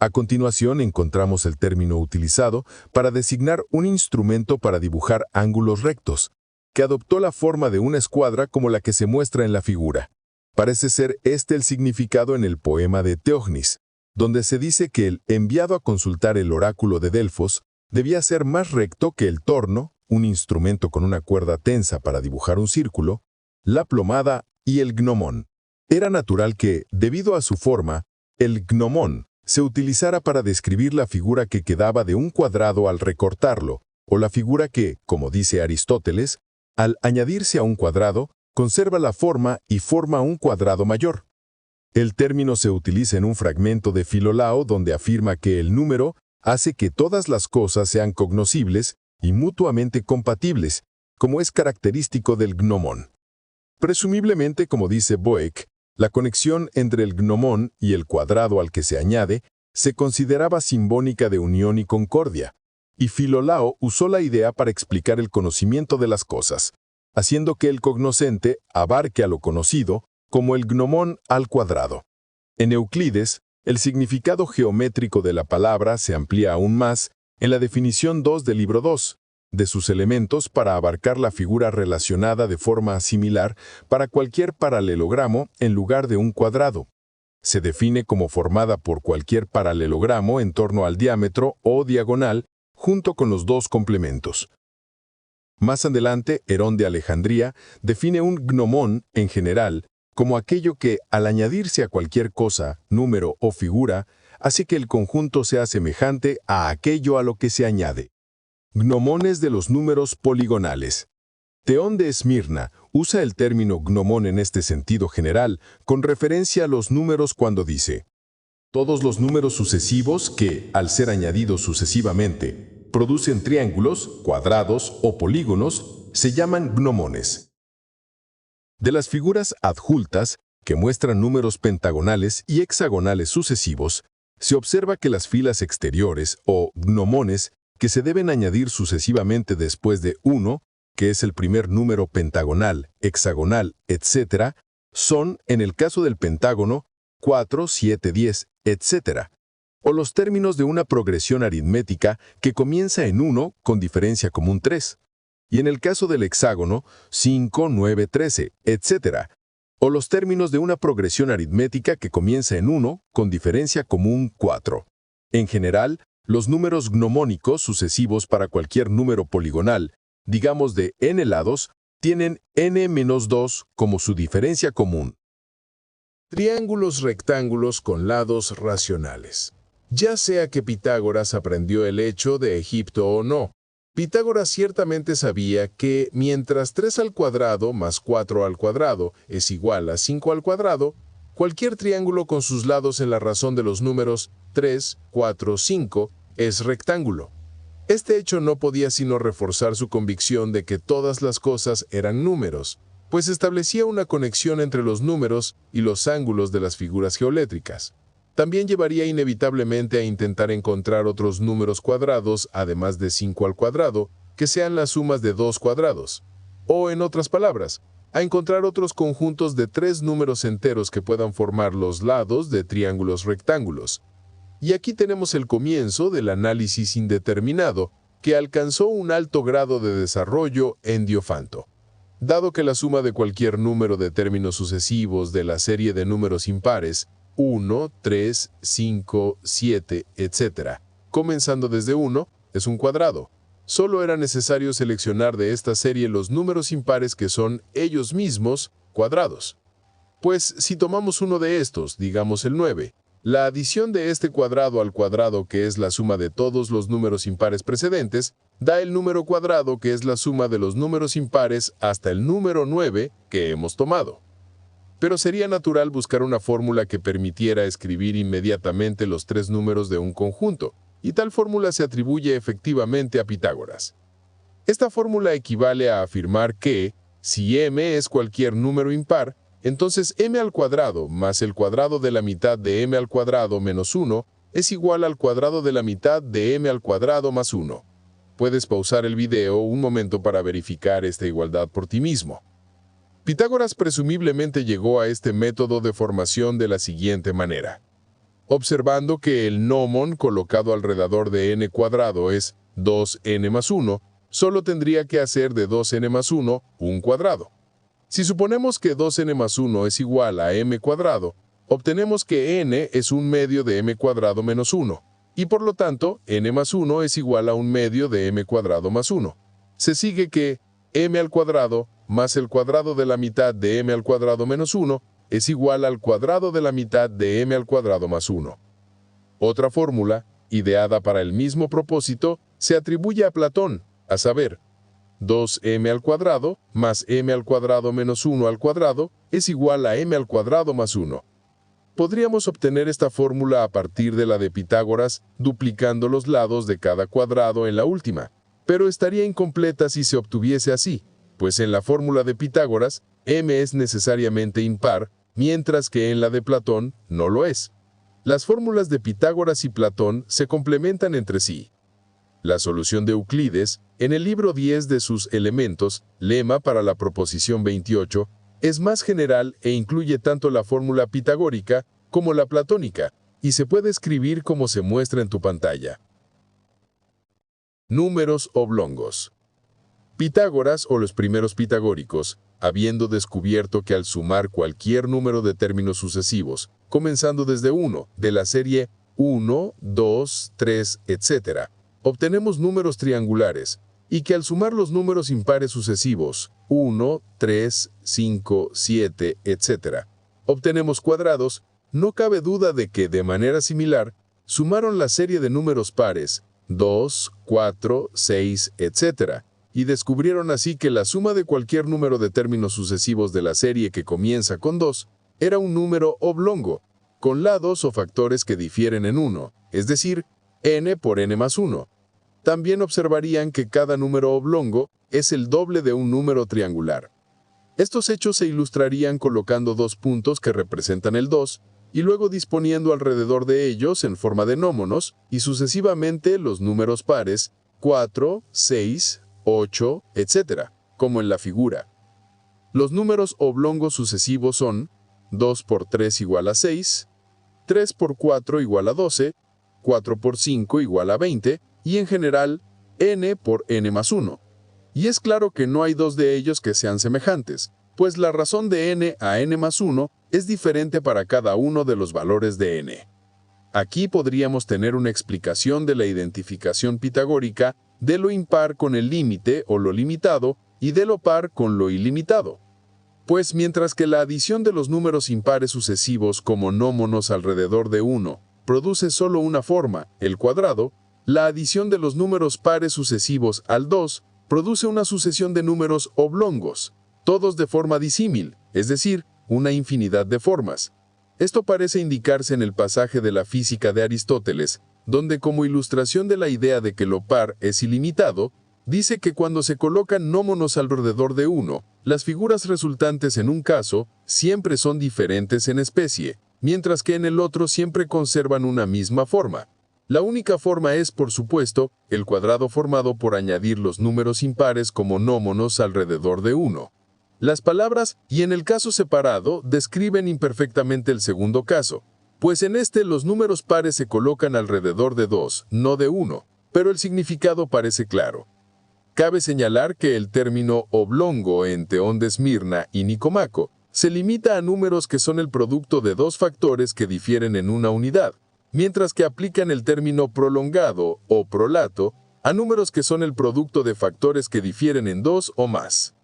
S4: A continuación encontramos el término utilizado para designar un instrumento para dibujar ángulos rectos, que adoptó la forma de una escuadra como la que se muestra en la figura. Parece ser este el significado en el poema de Teognis, donde se dice que el enviado a consultar el oráculo de Delfos debía ser más recto que el torno, un instrumento con una cuerda tensa para dibujar un círculo, la plomada y el gnomón. Era natural que, debido a su forma, el gnomón se utilizara para describir la figura que quedaba de un cuadrado al recortarlo, o la figura que, como dice Aristóteles, al añadirse a un cuadrado, conserva la forma y forma un cuadrado mayor. El término se utiliza en un fragmento de Filolao donde afirma que el número hace que todas las cosas sean cognoscibles y mutuamente compatibles, como es característico del gnomón. Presumiblemente, como dice Boeck, la conexión entre el gnomón y el cuadrado al que se añade se consideraba simbólica de unión y concordia, y Filolao usó la idea para explicar el conocimiento de las cosas, haciendo que el cognoscente abarque a lo conocido como el gnomón al cuadrado. En Euclides, el significado geométrico de la palabra se amplía aún más en la definición 2 del libro 2, de sus elementos para abarcar la figura relacionada de forma similar para cualquier paralelogramo en lugar de un cuadrado. Se define como formada por cualquier paralelogramo en torno al diámetro o diagonal junto con los dos complementos. Más adelante, Herón de Alejandría define un gnomón en general como aquello que, al añadirse a cualquier cosa, número o figura, hace que el conjunto sea semejante a aquello a lo que se añade. Gnomones de los números poligonales. Teón de Esmirna usa el término gnomón en este sentido general, con referencia a los números cuando dice: todos los números sucesivos que, al ser añadidos sucesivamente, producen triángulos, cuadrados o polígonos, se llaman gnomones. De las figuras adjuntas, que muestran números pentagonales y hexagonales sucesivos, se observa que las filas exteriores, o gnomones, que se deben añadir sucesivamente después de 1, que es el primer número pentagonal, hexagonal, etc., son, en el caso del pentágono, 4, 7, 10, etc., o los términos de una progresión aritmética que comienza en 1 con diferencia común 3, y en el caso del hexágono, 5, 9, 13, etc., o los términos de una progresión aritmética que comienza en 1 con diferencia común 4. En general, los números gnomónicos sucesivos para cualquier número poligonal, digamos de n lados, tienen n-2 como su diferencia común.
S2: Triángulos rectángulos con lados racionales. Ya sea que Pitágoras aprendió el hecho de Egipto o no, Pitágoras ciertamente sabía que mientras 3 al cuadrado más 4 al cuadrado es igual a 5 al cuadrado, cualquier triángulo con sus lados en la razón de los números 3, 4, 5 es rectángulo. Este hecho no podía sino reforzar su convicción de que todas las cosas eran números, pues establecía una conexión entre los números y los ángulos de las figuras geométricas. También llevaría inevitablemente a intentar encontrar otros números cuadrados, además de 5 al cuadrado, que sean las sumas de 2 cuadrados. O, en otras palabras, a encontrar otros conjuntos de 3 números enteros que puedan formar los lados de triángulos rectángulos. Y aquí tenemos el comienzo del análisis indeterminado, que alcanzó un alto grado de desarrollo en Diofanto. Dado que la suma de cualquier número de términos sucesivos de la serie de números impares, 1, 3, 5, 7, etc., comenzando desde 1, es un cuadrado. Solo era necesario seleccionar de esta serie los números impares que son ellos mismos cuadrados. Pues si tomamos uno de estos, digamos el 9, la adición de este cuadrado al cuadrado, que es la suma de todos los números impares precedentes, da el número cuadrado, que es la suma de los números impares hasta el número 9 que hemos tomado. Pero sería natural buscar una fórmula que permitiera escribir inmediatamente los 3 números de un conjunto, y tal fórmula se atribuye efectivamente a Pitágoras. Esta fórmula equivale a afirmar que, si m es cualquier número impar, entonces m al cuadrado más el cuadrado de la mitad de m al cuadrado menos 1 es igual al cuadrado de la mitad de m al cuadrado más 1. Puedes pausar el video un momento para verificar esta igualdad por ti mismo. Pitágoras presumiblemente llegó a este método de formación de la siguiente manera. Observando que el gnomon colocado alrededor de n cuadrado es 2n más 1, solo tendría que hacer de 2n más 1 un cuadrado. Si suponemos que 2n más 1 es igual a m cuadrado, obtenemos que n es un medio de m cuadrado menos 1, y por lo tanto, n más 1 es igual a un medio de m cuadrado más 1. Se sigue que m al cuadrado más el cuadrado de la mitad de m al cuadrado menos 1 es igual al cuadrado de la mitad de m al cuadrado más 1. Otra fórmula, ideada para el mismo propósito, se atribuye a Platón, a saber, 2m al cuadrado más m al cuadrado menos 1 al cuadrado es igual a m al cuadrado más 1. Podríamos obtener esta fórmula a partir de la de Pitágoras duplicando los lados de cada cuadrado en la última, pero estaría incompleta si se obtuviese así, pues en la fórmula de Pitágoras m es necesariamente impar, mientras que en la de Platón no lo es. Las fórmulas de Pitágoras y Platón se complementan entre sí. La solución de Euclides, en el libro 10 de sus Elementos, lema para la proposición 28, es más general e incluye tanto la fórmula pitagórica como la platónica, y se puede escribir como se muestra en tu pantalla. Números oblongos. Pitágoras o los primeros pitagóricos, habiendo descubierto que al sumar cualquier número de términos sucesivos, comenzando desde 1, de la serie 1, 2, 3, etc., obtenemos números triangulares, y que al sumar los números impares sucesivos, 1, 3, 5, 7, etc., obtenemos cuadrados, no cabe duda de que, de manera similar, sumaron la serie de números pares, 2, 4, 6, etc., y descubrieron así que la suma de cualquier número de términos sucesivos de la serie que comienza con 2 era un número oblongo, con lados o factores que difieren en 1, es decir, n por n más 1. También observarían que cada número oblongo es el doble de un número triangular. Estos hechos se ilustrarían colocando 2 puntos que representan el 2 y luego disponiendo alrededor de ellos en forma de gnómonos y sucesivamente los números pares 4, 6, 8, etc., como en la figura. Los números oblongos sucesivos son 2 por 3 igual a 6, 3 por 4 igual a 12, 4 por 5 igual a 20, y en general, n por n más 1. Y es claro que no hay dos de ellos que sean semejantes, pues la razón de n a n más 1 es diferente para cada uno de los valores de n. Aquí podríamos tener una explicación de la identificación pitagórica de lo impar con el límite o lo limitado
S5: y de lo par con lo ilimitado. Pues mientras que la adición de los números impares sucesivos como nómonos alrededor de 1 produce solo una forma, el cuadrado, la adición de los números pares sucesivos al 2 produce una sucesión de números oblongos, todos de forma disímil, es decir, una infinidad de formas. Esto parece indicarse en el pasaje de la física de Aristóteles, donde como ilustración de la idea de que lo par es ilimitado, dice que cuando se colocan nómonos alrededor de 1, las figuras resultantes en un caso siempre son diferentes en especie, mientras que en el otro siempre conservan una misma forma. La única forma es, por supuesto, el cuadrado formado por añadir los números impares como nómonos alrededor de 1. Las palabras «y en el caso separado» describen imperfectamente el segundo caso, pues en este los números pares se colocan alrededor de 2, no de 1, pero el significado parece claro. Cabe señalar que el término oblongo en Teón de Esmirna y Nicomaco se limita a números que son el producto de dos factores que difieren en una unidad, mientras que aplican el término prolongado o prolato a números que son el producto de factores que difieren en 2 o más.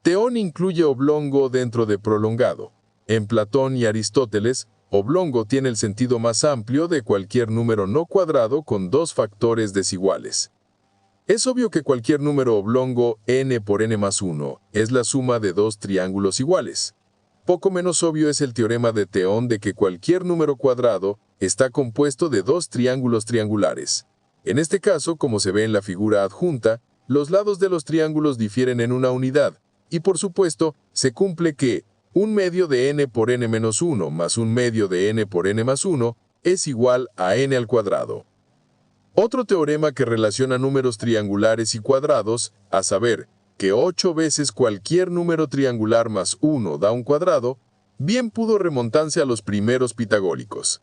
S5: Teón incluye oblongo dentro de prolongado. En Platón y Aristóteles, oblongo tiene el sentido más amplio de cualquier número no cuadrado con dos factores desiguales. Es obvio que cualquier número oblongo n por n más 1 es la suma de dos triángulos iguales. Poco menos obvio es el teorema de Teón de que cualquier número cuadrado está compuesto de dos triángulos triangulares. En este caso, como se ve en la figura adjunta, los lados de los triángulos difieren en una unidad, y por supuesto, se cumple que 1 medio de n por n menos 1 más 1 medio de n por n más 1 es igual a n al cuadrado. Otro teorema que relaciona números triangulares y cuadrados, a saber, que 8 veces cualquier número triangular más 1 da un cuadrado, bien pudo remontarse a los primeros pitagóricos.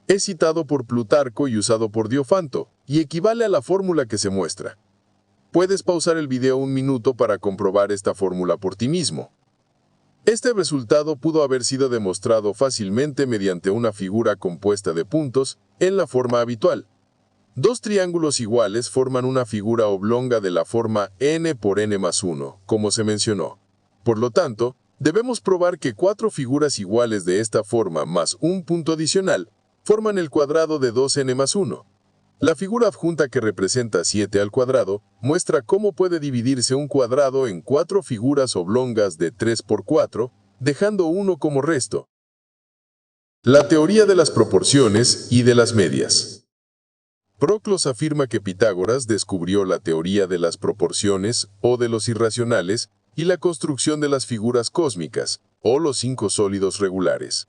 S5: Es citado por Plutarco y usado por Diofanto, y equivale a la fórmula que se muestra. Puedes pausar el video un minuto para comprobar esta fórmula por ti mismo. Este resultado pudo haber sido demostrado fácilmente mediante una figura compuesta de puntos en la forma habitual. Dos triángulos iguales forman una figura oblonga de la forma n por n más 1, como se mencionó. Por lo tanto, debemos probar que 4 figuras iguales de esta forma más un punto adicional forman el cuadrado de 2n más 1. La figura adjunta que representa 7 al cuadrado muestra cómo puede dividirse un cuadrado en 4 figuras oblongas de 3 por 4, dejando 1 como resto. La teoría de las proporciones y de las medias. Proclos afirma que Pitágoras descubrió la teoría de las proporciones o de los irracionales y la construcción de las figuras cósmicas, o los 5 sólidos regulares.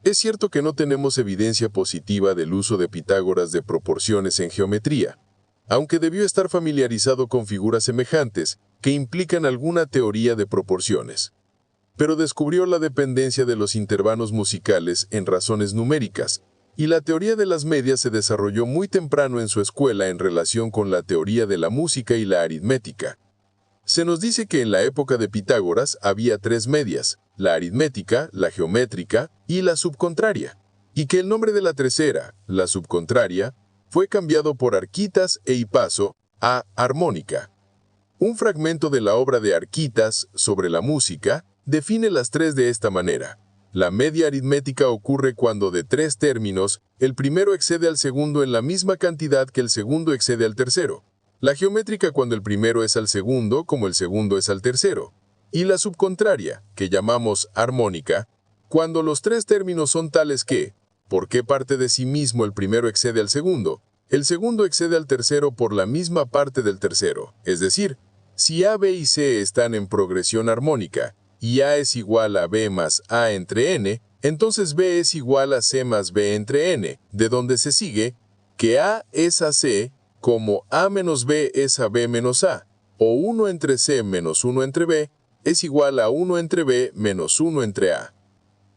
S5: Es cierto que no tenemos evidencia positiva del uso de Pitágoras de proporciones en geometría, aunque debió estar familiarizado con figuras semejantes que implican alguna teoría de proporciones. Pero descubrió la dependencia de los intervalos musicales en razones numéricas, y la teoría de las medias se desarrolló muy temprano en su escuela en relación con la teoría de la música y la aritmética. Se nos dice que en la época de Pitágoras había 3 medias, la aritmética, la geométrica y la subcontraria, y que el nombre de la tercera, la subcontraria, fue cambiado por Arquitas e Hipaso a armónica. Un fragmento de la obra de Arquitas sobre la música define las 3 de esta manera. La media aritmética ocurre cuando de 3 términos, el primero excede al segundo en la misma cantidad que el segundo excede al tercero. La geométrica cuando el primero es al segundo como el segundo es al tercero. Y la subcontraria, que llamamos armónica, cuando los 3 términos son tales que, ¿por qué parte de sí mismo el primero excede al segundo? El segundo excede al tercero por la misma parte del tercero. Es decir, si A, B y C están en progresión armónica, y A es igual a B más A entre n, entonces B es igual a C más B entre n, de donde se sigue que A es a C como A menos B es a B menos A, o 1 entre C menos 1 entre B es igual a 1 entre B menos 1 entre A.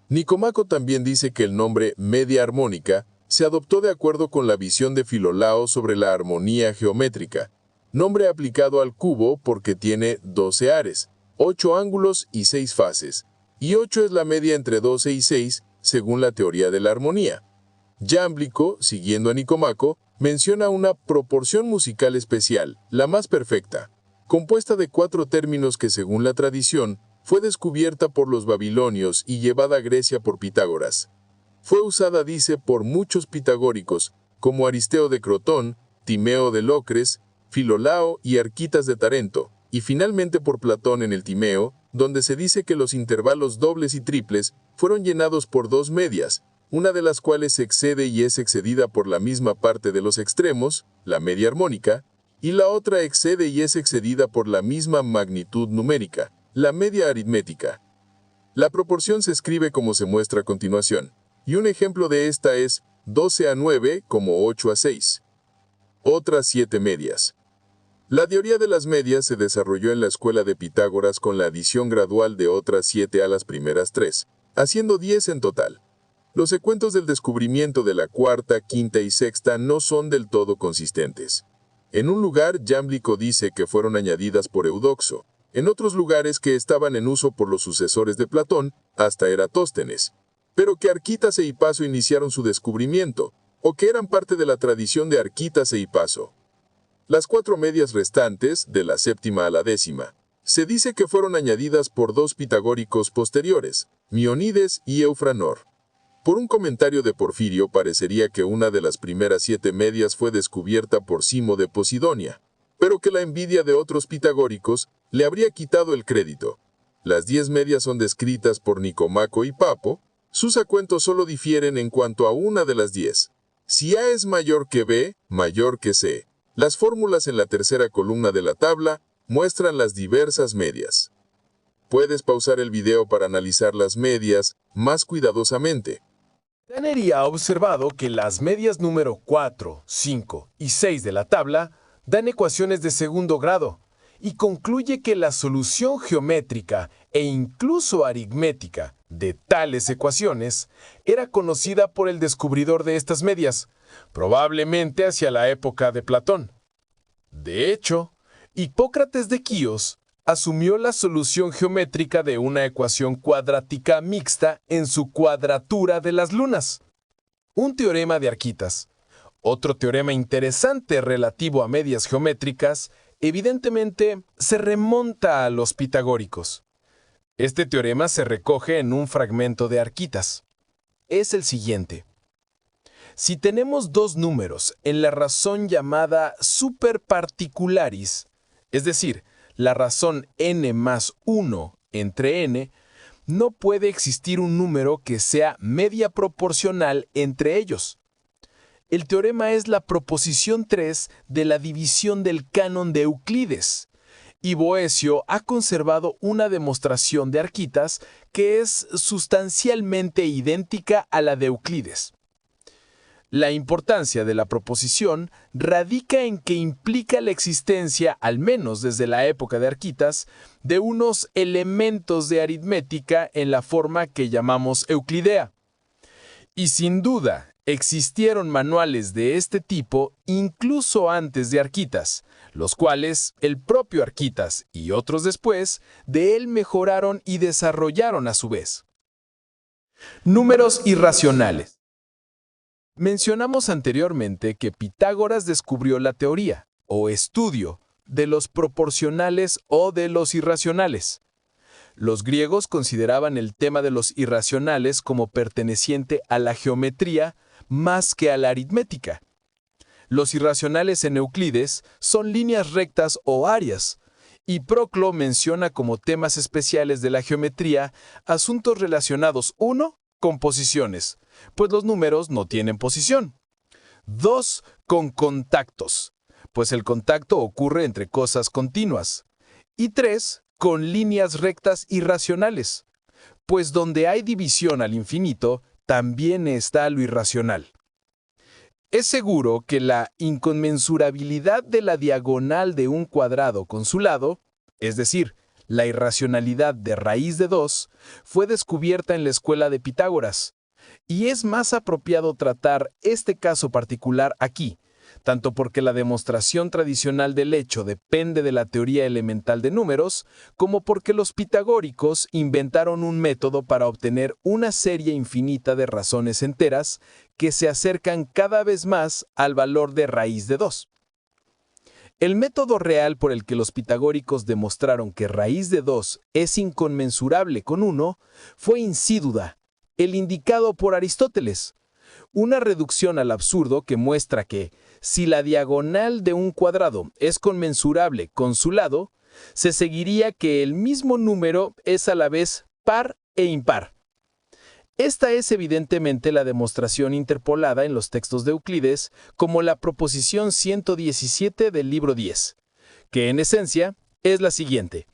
S5: Nicomaco también dice que el nombre media armónica se adoptó de acuerdo con la visión de Filolao sobre la armonía geométrica, nombre aplicado al cubo porque tiene 12 ares, 8 ángulos y 6 fases, y 8 es la media entre 12 y 6, según la teoría de la armonía. Jámblico, siguiendo a Nicomaco, menciona una proporción musical especial, la más perfecta, compuesta de 4 términos que, según la tradición, fue descubierta por los babilonios y llevada a Grecia por Pitágoras. Fue usada, dice, por muchos pitagóricos, como Aristeo de Crotón, Timeo de Locres, Filolao y Arquitas de Tarento, y finalmente por Platón en el Timeo, donde se dice que los intervalos dobles y triples fueron llenados por 2 medias, una de las cuales se excede y es excedida por la misma parte de los extremos, la media armónica, y la otra excede y es excedida por la misma magnitud numérica, la media aritmética. La proporción se escribe como se muestra a continuación, y un ejemplo de esta es 12:9 como 8:6. Otras 7 medias. La teoría de las medias se desarrolló en la escuela de Pitágoras con la adición gradual de otras 7 a las primeras 3, haciendo 10 en total. Los secuentos del descubrimiento de la cuarta, quinta y sexta no son del todo consistentes. En un lugar, Jámblico dice que fueron añadidas por Eudoxo, en otros lugares que estaban en uso por los sucesores de Platón, hasta Eratóstenes, pero que Arquitas e Hipaso iniciaron su descubrimiento, o que eran parte de la tradición de Arquitas e Hipaso. Las 4 medias restantes, de la séptima a la 10ª, se dice que fueron añadidas por 2 pitagóricos posteriores, Mionides y Eufranor. Por un comentario de Porfirio parecería que una de las primeras 7 medias fue descubierta por Simo de Posidonia, pero que la envidia de otros pitagóricos le habría quitado el crédito. Las 10 medias son descritas por Nicomaco y Papo. Sus acuentos solo difieren en cuanto a una de las 10. Si A es mayor que B, mayor que C. Las fórmulas en la tercera columna de la tabla muestran las diversas medias. Puedes pausar el video para analizar las medias más cuidadosamente.
S6: Tannery ha observado que las medias número 4, 5 y 6 de la tabla dan ecuaciones de segundo grado y concluye que la solución geométrica e incluso aritmética de tales ecuaciones era conocida por el descubridor de estas medias, probablemente hacia la época de Platón. De hecho, Hipócrates de Quíos asumió la solución geométrica de una ecuación cuadrática mixta en su cuadratura de las lunas, un teorema de Arquitas. Otro teorema interesante relativo a medias geométricas, evidentemente, se remonta a los pitagóricos. Este teorema se recoge en un fragmento de Arquitas. Es el siguiente. Si tenemos 2 números en la razón llamada superparticularis, es decir, la razón n más 1 entre n, no puede existir un número que sea media proporcional entre ellos. El teorema es la proposición 3 de la división del canon de Euclides, y Boecio ha conservado una demostración de Arquitas que es sustancialmente idéntica a la de Euclides. La importancia de la proposición radica en que implica la existencia, al menos desde la época de Arquitas, de unos elementos de aritmética en la forma que llamamos euclidea. Y sin duda, existieron manuales de este tipo incluso antes de Arquitas, los cuales el propio Arquitas y otros después de él mejoraron y desarrollaron a su vez. Números irracionales. Mencionamos anteriormente que Pitágoras descubrió la teoría, o estudio, de los proporcionales o de los irracionales. Los griegos consideraban el tema de los irracionales como perteneciente a la geometría más que a la aritmética. Los irracionales en Euclides son líneas rectas o áreas, y Proclo menciona como temas especiales de la geometría asuntos relacionados 1. Con posiciones, pues los números no tienen posición. 2. Con contactos, pues el contacto ocurre entre cosas continuas. Y 3. Con líneas rectas irracionales, pues donde hay división al infinito, también está lo irracional. Es seguro que la inconmensurabilidad de la diagonal de un cuadrado con su lado, es decir, la irracionalidad de raíz de 2, fue descubierta en la escuela de Pitágoras, y es más apropiado tratar este caso particular aquí, tanto porque la demostración tradicional del hecho depende de la teoría elemental de números, como porque los pitagóricos inventaron un método para obtener una serie infinita de razones enteras que se acercan cada vez más al valor de raíz de 2.
S1: El método real por el que los pitagóricos demostraron que raíz de 2 es inconmensurable con 1 fue Insíduda, el indicado por Aristóteles. Una reducción al absurdo que muestra que, si la diagonal de un cuadrado es conmensurable con su lado, se seguiría que el mismo número es a la vez par e impar. Esta es evidentemente la demostración interpolada en los textos de Euclides como la proposición 117 del libro 10, que en esencia es la siguiente.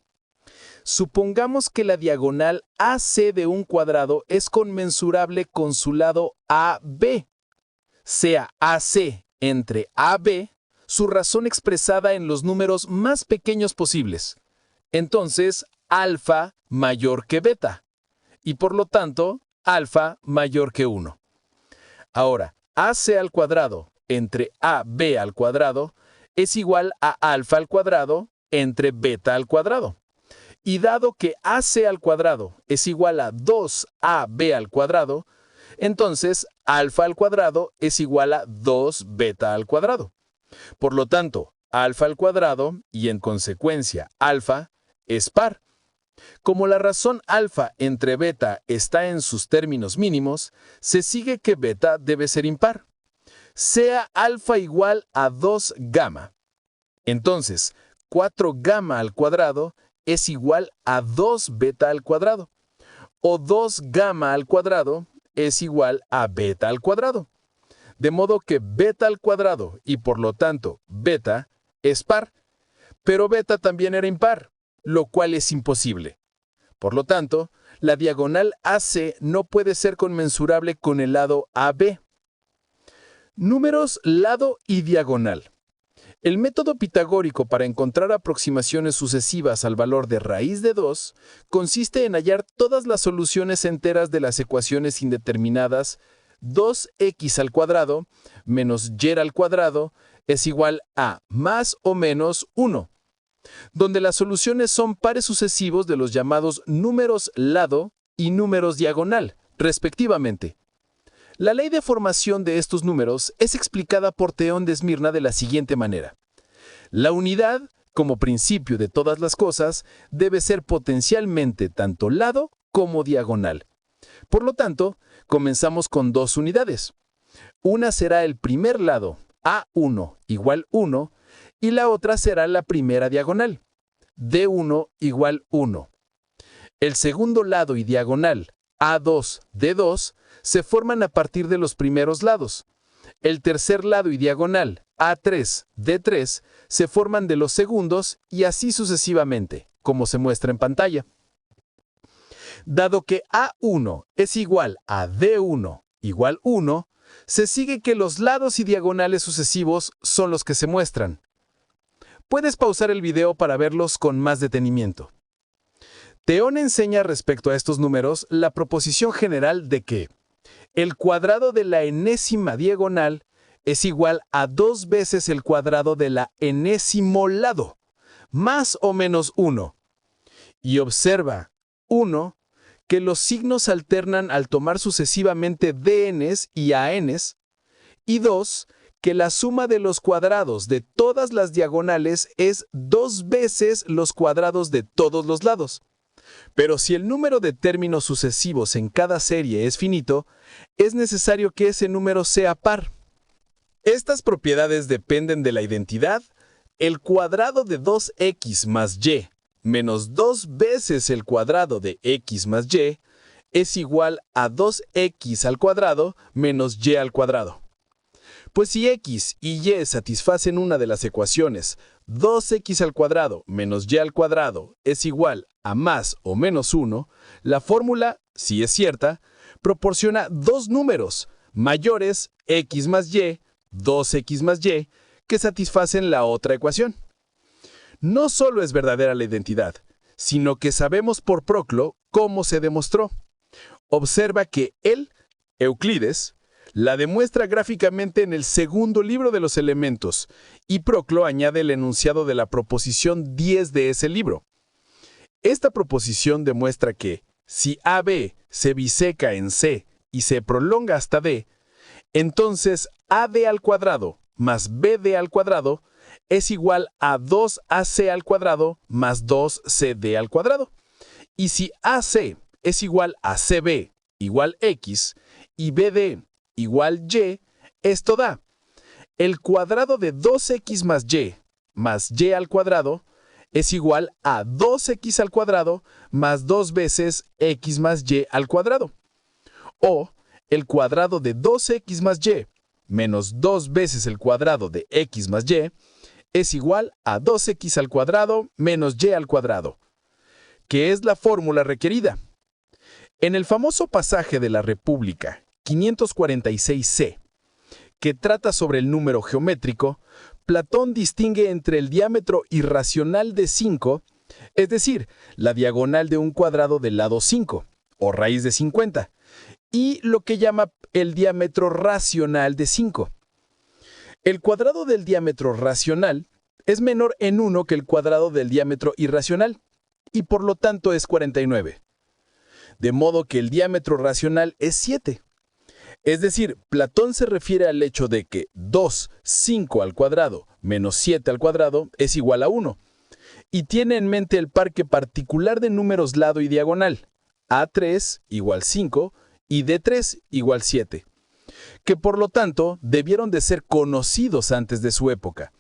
S1: Supongamos que la diagonal AC de un cuadrado es conmensurable con su lado AB. Sea AC entre AB su razón expresada en los números más pequeños posibles. Entonces, alfa mayor que beta. Y por lo tanto, alfa mayor que 1. Ahora, AC al cuadrado entre AB al cuadrado es igual a alfa al cuadrado entre beta al cuadrado. Y dado que AC al cuadrado es igual a 2AB al cuadrado, entonces alfa al cuadrado es igual a 2 beta al cuadrado. Por lo tanto, alfa al cuadrado y en consecuencia alfa es par. Como la razón alfa entre beta está en sus términos mínimos, se sigue que beta debe ser impar. Sea alfa igual a 2 gamma. Entonces, 4 gamma al cuadrado es igual a 2 beta al cuadrado. O 2 gamma al cuadrado es igual a beta al cuadrado. De modo que beta al cuadrado y por lo tanto beta es par. Pero beta también era impar, lo cual es imposible. Por lo tanto, la diagonal AC no puede ser conmensurable con el lado AB. Números, lado y diagonal. El método pitagórico para encontrar aproximaciones sucesivas al valor de raíz de 2 consiste en hallar todas las soluciones enteras de las ecuaciones indeterminadas 2x al cuadrado menos y al cuadrado es igual a más o menos 1, donde las soluciones son pares sucesivos de los llamados números lado y números diagonal, respectivamente. La ley de formación de estos números es explicada por Teón de Esmirna de la siguiente manera. La unidad, como principio de todas las cosas, debe ser potencialmente tanto lado como diagonal. Por lo tanto, comenzamos con dos unidades. Una será el primer lado, A1 igual 1, y la otra será la primera diagonal, D1 igual 1. El segundo lado y diagonal, A2, D2, se forman a partir de los primeros lados. El tercer lado y diagonal, A3, D3, se forman de los segundos y así sucesivamente, como se muestra en pantalla. Dado que A1 es igual a D1 igual 1, se sigue que los lados y diagonales sucesivos son los que se muestran. Puedes pausar el video para verlos con más detenimiento. Teón enseña respecto a estos números la proposición general de que el cuadrado de la enésima diagonal es igual a 2 veces el cuadrado de la enésimo lado, más o menos 1. Y observa, 1, que los signos alternan al tomar sucesivamente dns y ans, y 2, que la suma de los cuadrados de todas las diagonales es 2 veces los cuadrados de todos los lados. Pero si el número de términos sucesivos en cada serie es finito, es necesario que ese número sea par. Estas propiedades dependen de la identidad. El cuadrado de 2x más y menos 2 veces el cuadrado de x más y es igual a 2x al cuadrado menos y al cuadrado. Pues si x y y satisfacen una de las ecuaciones 2x al cuadrado menos y al cuadrado es igual a más o menos 1, la fórmula, si es cierta, proporciona dos números mayores x más y, 2x más y, que satisfacen la otra ecuación. No solo es verdadera la identidad, sino que sabemos por Proclo cómo se demostró. Observa que él, Euclides, la demuestra gráficamente en el segundo libro de los elementos, y Proclo añade el enunciado de la proposición 10 de ese libro. Esta proposición demuestra que, si AB se biseca en C y se prolonga hasta D, entonces AD al cuadrado más BD al cuadrado
S7: es igual a 2ac al cuadrado más 2cd al cuadrado. Y si AC es igual a CB igual X y BD igual Y, esto da el cuadrado de 2x más y al cuadrado es igual a 2x al cuadrado más 2 veces x más y al cuadrado. O el cuadrado de 2x más y menos 2 veces el cuadrado de x más y es igual a 2x al cuadrado menos y al cuadrado, que es la fórmula requerida. En el famoso pasaje de la República 546c, que trata sobre el número geométrico, Platón distingue entre el diámetro irracional de 5, es decir, la diagonal de un cuadrado del lado 5, o raíz de 50, y lo que llama el diámetro racional de 5. El cuadrado del diámetro racional es menor en 1 que el cuadrado del diámetro irracional, y por lo tanto es 49. De modo que el diámetro racional es 7. Es decir, Platón se refiere al hecho de que 5 al cuadrado menos 7 al cuadrado es igual a 1, y tiene en mente el parque particular de números lado y diagonal, A3 igual 5 y D3 igual 7, que por lo tanto debieron de ser conocidos antes de su época.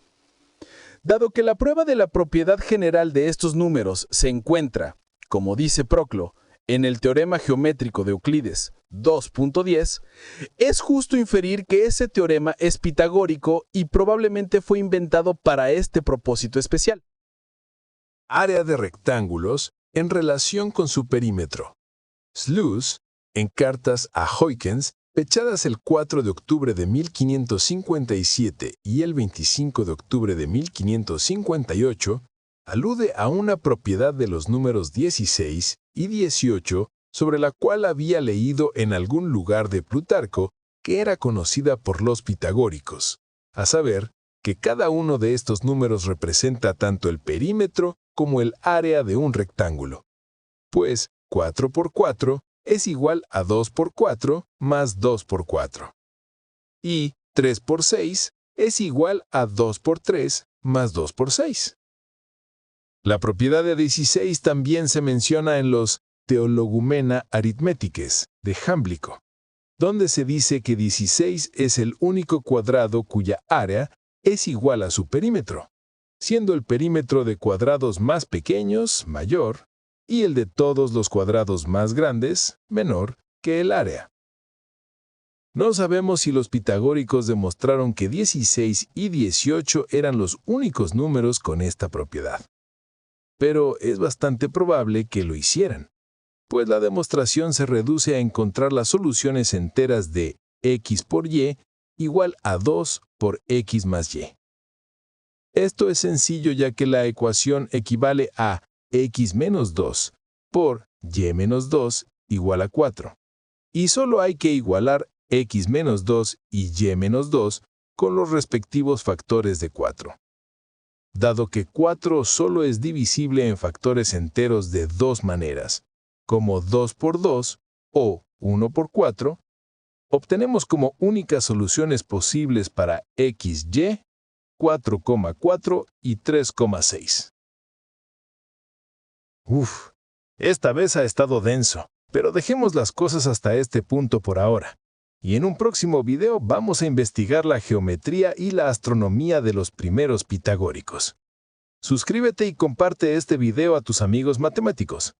S7: Dado que la prueba de la propiedad general de estos números se encuentra, como dice Proclo, en el teorema geométrico de Euclides 2.10, es justo inferir que ese teorema es pitagórico y probablemente fue inventado para este propósito especial.
S2: Área de rectángulos en relación con su perímetro. Sluis, en cartas a Huygens, fechadas el 4 de octubre de 1557 y el 25 de octubre de 1558, alude a una propiedad de los números 16 y 18 sobre la cual había leído en algún lugar de Plutarco que era conocida por los pitagóricos, a saber, que cada uno de estos números representa tanto el perímetro como el área de un rectángulo. Pues 4 por 4 es igual a 2 por 4 más 2 por 4. Y 3 por 6 es igual a 2 por 3 más 2 por 6. La propiedad de 16 también se menciona en los Theologumena Arithmetiques de Jámblico, donde se dice que 16 es el único cuadrado cuya área es igual a su perímetro, siendo el perímetro de cuadrados más pequeños mayor y el de todos los cuadrados más grandes menor que el área. No sabemos si los pitagóricos demostraron que 16 y 18 eran los únicos números con esta propiedad, pero es bastante probable que lo hicieran, pues la demostración se reduce a encontrar las soluciones enteras de x por y igual a 2 por x más y. Esto es sencillo ya que la ecuación equivale a x menos 2 por y menos 2 igual a 4, y solo hay que igualar x menos 2 y y menos 2 con los respectivos factores de 4. Dado que 4 solo es divisible en factores enteros de dos maneras, como 2 por 2 o 1 por 4, obtenemos como únicas soluciones posibles para x, y, 4,4 y 3,6. Esta vez ha estado denso, pero dejemos las cosas hasta este punto por ahora. Y en un próximo video vamos a investigar la geometría y la astronomía de los primeros pitagóricos. Suscríbete y comparte este video a tus amigos matemáticos.